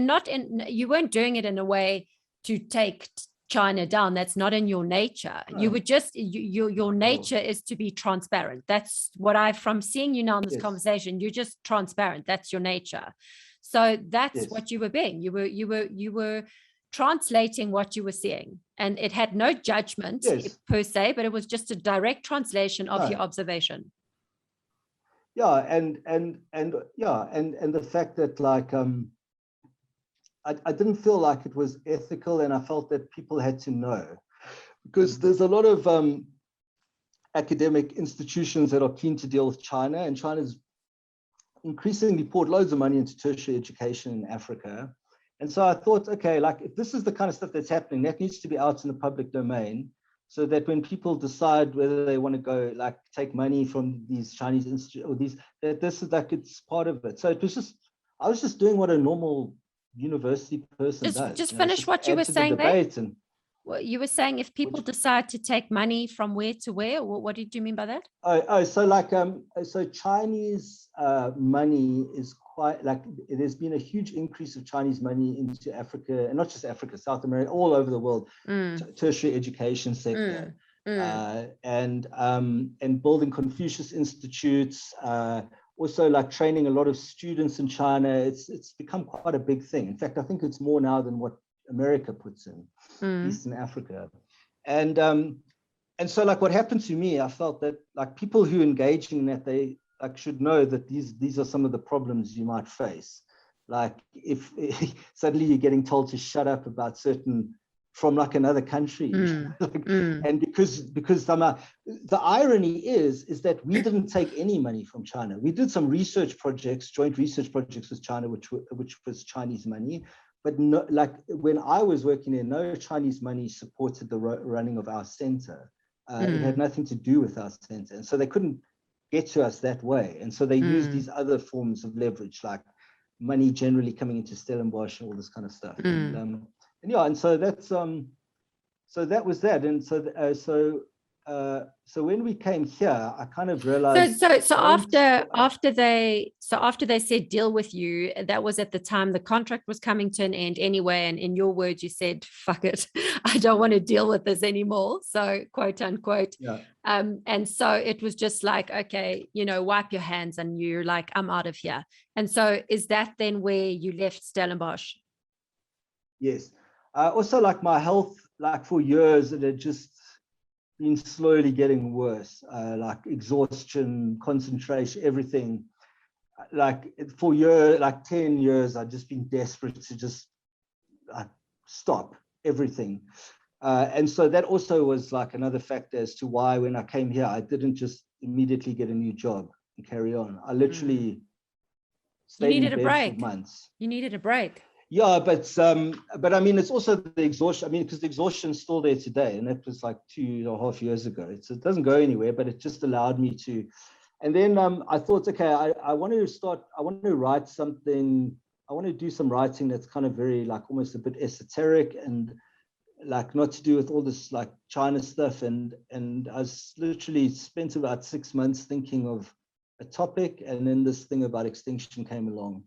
Speaker 1: not in, you weren't doing it in a way to take China down. That's not in your nature. You would just, your nature is to be transparent. That's what from seeing you now in this conversation, you're just transparent. That's your nature. So that's what you were being. You were translating what you were seeing, and it had no judgment per se, but it was just a direct translation of your observation.
Speaker 3: And the fact that like I didn't feel like it was ethical, and I felt that people had to know, because there's a lot of academic institutions that are keen to deal with China, and China's increasingly poured loads of money into tertiary education in Africa. And so I thought, okay, like if this is the kind of stuff that's happening, that needs to be out in the public domain, so that when people decide whether they want to go like take money from these Chinese institutes or that this is like, it's part of it. So it was just, I was just doing what a normal university person does.
Speaker 1: Just finish what you were saying there. Well, you were saying if people decide to take money from where to where, what did you mean by that?
Speaker 3: So like so Chinese money is quite like, there's been a huge increase of Chinese money into Africa, and not just Africa, South America, all over the world, tertiary education sector, and building Confucius institutes, also like training a lot of students in China. It's become quite a big thing. In fact, I think it's more now than what America puts in Eastern Africa. And so like what happened to me, I felt that like people who engage in that, they like should know that these are some of the problems you might face. Like if suddenly you're getting told to shut up about certain, from like another country, and because the irony is that we didn't take any money from China. We did some research projects, joint research projects with China, which was Chinese money, but no, like when I was working there, no Chinese money supported the running of our center. It had nothing to do with our center, and so they couldn't get to us that way. And so they used these other forms of leverage, like money generally coming into Stellenbosch and all this kind of stuff. And so that's so that was that. And so when we came here, I kind of realized.
Speaker 1: So after they said deal with you, that was at the time the contract was coming to an end anyway. And in your words, you said, "Fuck it, I don't want to deal with this anymore." So quote unquote. And so it was just like, okay, wipe your hands, and you're like, I'm out of here. And so is that then where you left Stellenbosch?
Speaker 3: Yes. Also, like my health, like for years, it had just been slowly getting worse, like exhaustion, concentration, everything. Like for 10 years, I've just been desperate to just stop everything. And so that also was like another factor as to why when I came here, I didn't just immediately get a new job and carry on. I literally stayed in bed for months.
Speaker 1: You needed a break.
Speaker 3: Yeah, but I mean, it's also the exhaustion. I mean, because the exhaustion's still there today, and that was like 2.5 years ago. It doesn't go anywhere, but it just allowed me to. And then I thought, okay, I want to write something. I want to do some writing that's kind of very like almost a bit esoteric and like not to do with all this like China stuff. And I literally spent about 6 months thinking of a topic, and then this thing about extinction came along.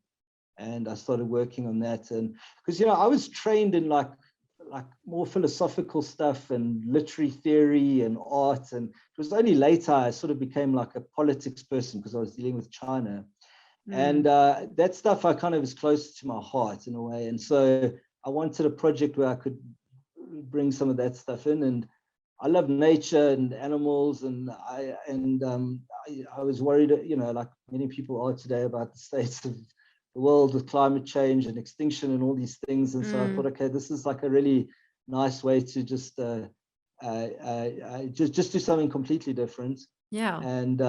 Speaker 3: And I started working on that, and because I was trained in like more philosophical stuff and literary theory and art, and it was only later I sort of became like a politics person because I was dealing with China, and that stuff I kind of is close to my heart in a way, and so I wanted a project where I could bring some of that stuff in, and I love nature and animals, and I was worried, like many people are today, about the states of the world with climate change and extinction and all these things. And so I thought, okay, this is like a really nice way to just do something completely different.
Speaker 1: Yeah.
Speaker 3: And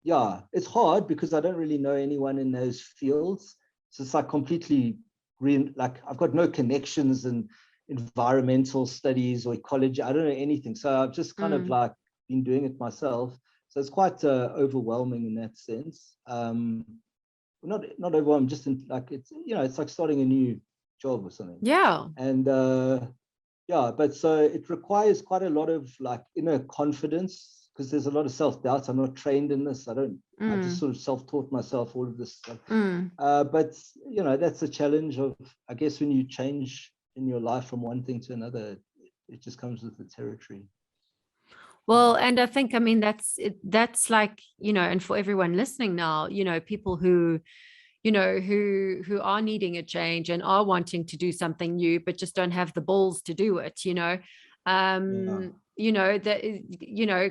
Speaker 3: yeah, it's hard because I don't really know anyone in those fields. So it's like completely green, like I've got no connections in environmental studies or ecology. I don't know anything. So I've just kind of like been doing it myself. So it's quite overwhelming in that sense. Not overwhelmed, just like it's it's like starting a new job or something.
Speaker 1: Yeah.
Speaker 3: And yeah, but so it requires quite a lot of like inner confidence because there's a lot of self-doubt. I'm not trained in this. I just sort of self-taught myself all of this stuff. But that's a challenge of, I guess, when you change in your life from one thing to another, it just comes with the territory.
Speaker 1: Well, and I think, I mean, that's like, and for everyone listening now, people who, who are needing a change and are wanting to do something new, but just don't have the balls to do it,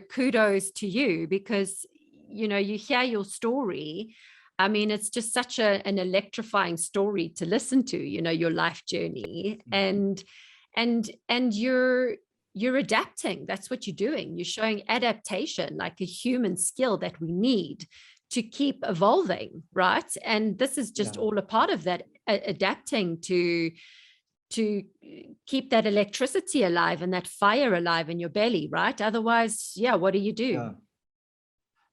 Speaker 1: kudos to you because, you hear your story. I mean, it's just such an electrifying story to listen to, your life journey, and you're adapting. That's what you're doing. You're showing adaptation, like a human skill that we need to keep evolving, right? And this is just all a part of that, adapting to keep that electricity alive and that fire alive in your belly, right? Otherwise, what do you do?
Speaker 3: Yeah.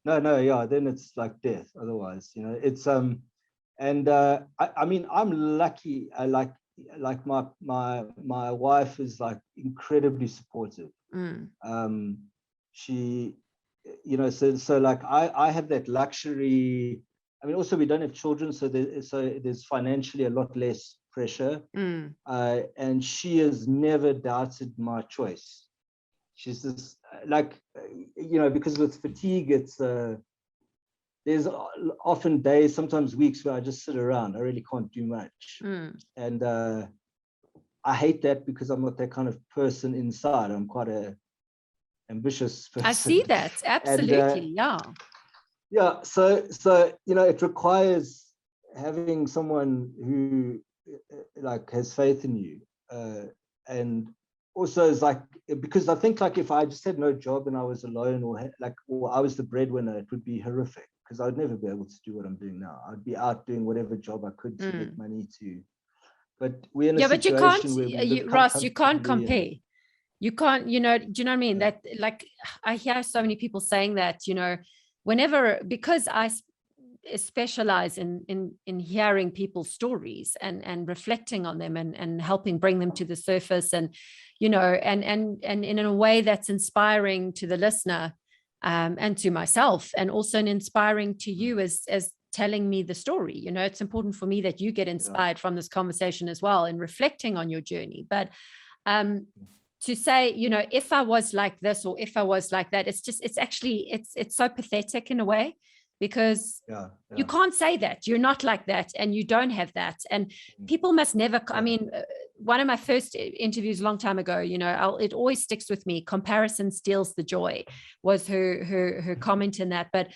Speaker 3: No, then it's like death. Otherwise, it's and I mean, I'm lucky. I like my wife is like incredibly supportive. She, so like I have that luxury. I mean, also we don't have children, so there's financially a lot less pressure. And she has never doubted my choice. She's just like, because with fatigue, it's there's often days, sometimes weeks where I just sit around. I really can't do much. And I hate that because I'm not that kind of person inside. I'm quite a ambitious person.
Speaker 1: I see that. Absolutely.
Speaker 3: And, yeah. So, it requires having someone who like has faith in you. And also is like, because I think like if I just had no job and I was alone or I was the breadwinner, it would be horrific because I would never be able to do what I'm doing now. I'd be out doing whatever job I could to get money to. But we're in a situation where
Speaker 1: Ross, you can't compare. You can't, do you know what I mean? That like, I hear so many people saying that, whenever, because I specialize in hearing people's stories and reflecting on them and helping bring them to the surface and, and in a way that's inspiring to the listener and to myself, and also inspiring to you as telling me the story. It's important for me that you get inspired from this conversation as well and reflecting on your journey. But to say, if I was like this or if I was like that, it's so pathetic in a way, because you can't say that. You're not like that and you don't have that. And people must never, I mean, one of my first interviews a long time ago, it always sticks with me. Comparison steals the joy was her comment in that. But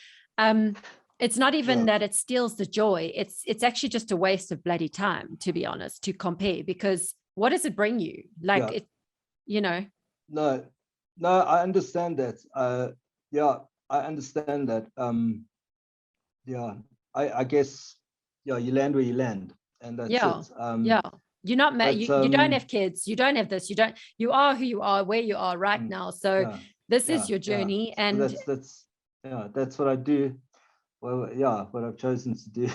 Speaker 1: it's not even that it steals the joy. It's actually just a waste of bloody time, to be honest, to compare, because what does it bring you? Like,
Speaker 3: No, I understand that. I understand that. I guess, you land where you land. and that's
Speaker 1: Yeah.
Speaker 3: it.
Speaker 1: Yeah. You're not married. You don't have kids. You don't have this. You are who you are, where you are right now. So this is your journey.
Speaker 3: So
Speaker 1: And
Speaker 3: that's what I do. Well, what I've chosen to do.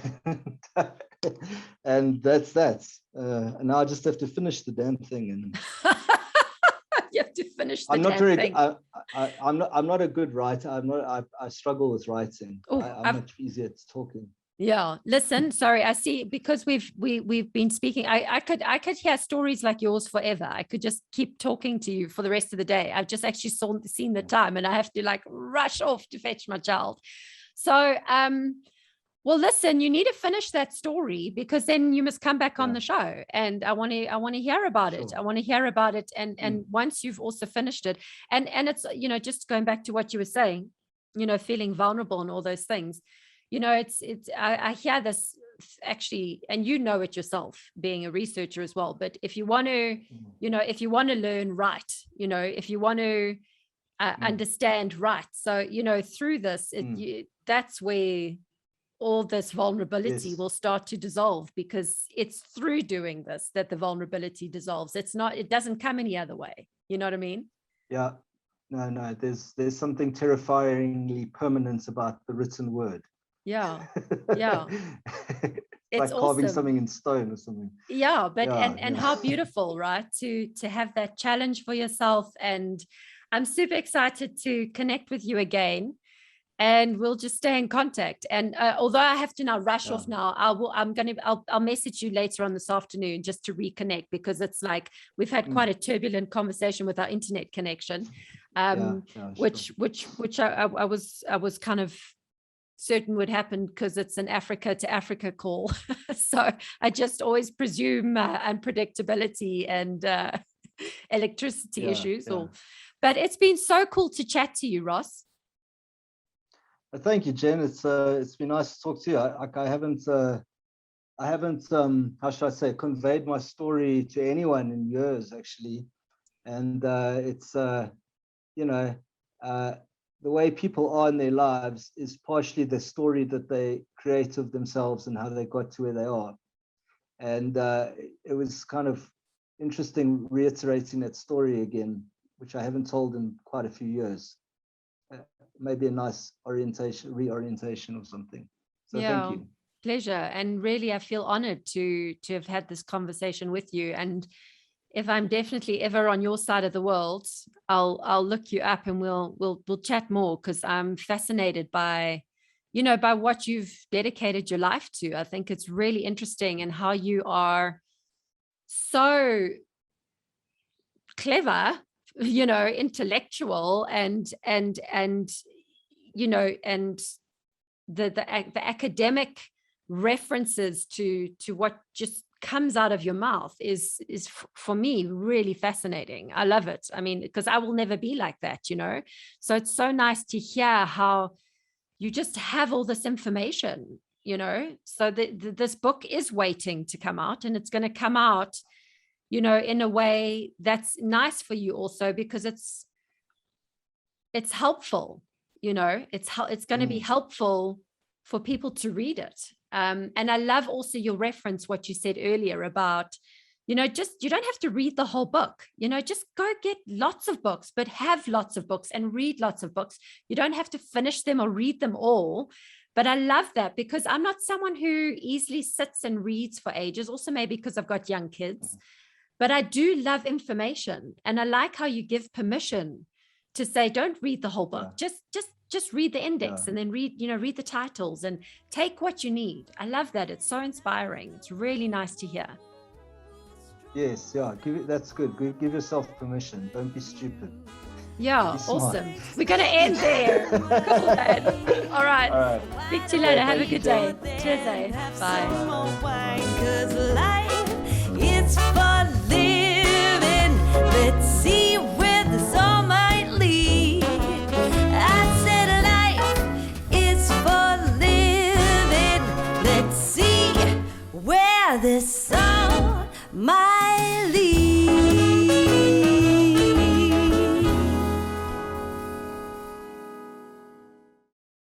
Speaker 3: And that's and now I just have to finish the damn thing. And
Speaker 1: you have to finish the
Speaker 3: I'm not
Speaker 1: damn
Speaker 3: very
Speaker 1: thing.
Speaker 3: I'm not a good writer. I struggle with writing. I'm much easier at talking.
Speaker 1: Yeah, listen, sorry, I see, because we've been speaking, I could hear stories like yours forever. I could just keep talking to you for the rest of the day. I've just actually seen the time, and I have to like rush off to fetch my child. So well, listen, you need to finish that story, because then you must come back on the show, and I want to hear about it. I want to hear about it. And once you've also finished it, and it's, just going back to what you were saying, feeling vulnerable and all those things, I hear this actually, and it yourself, being a researcher as well. But if you want to, if you want to learn right, if you want to understand right, so, through this, that's where all this vulnerability will start to dissolve, because it's through doing this that the vulnerability dissolves. It doesn't come any other way. You know what I mean?
Speaker 3: Yeah. No, there's something terrifyingly permanent about the written word.
Speaker 1: Yeah.
Speaker 3: It's like carving something in stone or something.
Speaker 1: Yeah, but and how beautiful, right? To have that challenge for yourself. And I'm super excited to connect with you again, and we'll just stay in contact. And although I have to now rush off now, I'll message you later on this afternoon just to reconnect, because it's like we've had quite a turbulent conversation with our internet connection, which I was kind of certain would happen, because it's an Africa to Africa call. So I just always presume unpredictability and electricity issues. But it's been so cool to chat to you, Ross.
Speaker 3: Thank you, Jen. It's been nice to talk to you. I haven't how should I say, conveyed my story to anyone in years, actually. And it's the way people are in their lives is partially the story that they create of themselves and how they got to where they are. And it was kind of interesting reiterating that story again, which I haven't told in quite a few years. Maybe a nice reorientation or something. So thank you.
Speaker 1: Pleasure. And really, I feel honored to have had this conversation with you. And if I'm definitely ever on your side of the world, I'll look you up, and we'll chat more, because I'm fascinated by what you've dedicated your life to. I think it's really interesting, and how you are so clever, intellectual, and the academic references to what just comes out of your mouth is for me really fascinating. I love it. I mean, because I will never be like that, so it's so nice to hear how you just have all this information, so this book is waiting to come out, and it's going to come out, in a way that's nice for you also, because it's helpful, it's going to be helpful for people to read it. And I love also your reference, what you said earlier about, just, you don't have to read the whole book, just go get lots of books, but have lots of books and read lots of books. You don't have to finish them or read them all. But I love that, because I'm not someone who easily sits and reads for ages, also maybe because I've got young kids, but I do love information. And I like how you give permission to say, don't read the whole book, just read the index, and then read the titles, and take what you need. I love that. It's so inspiring. It's really nice to hear.
Speaker 3: Yes, that's good. Give yourself permission. Don't be stupid.
Speaker 1: Yeah, awesome. We're going to end there. Cool, man. All right. Speak to you later. Have a good day. Cheers, eh? Bye.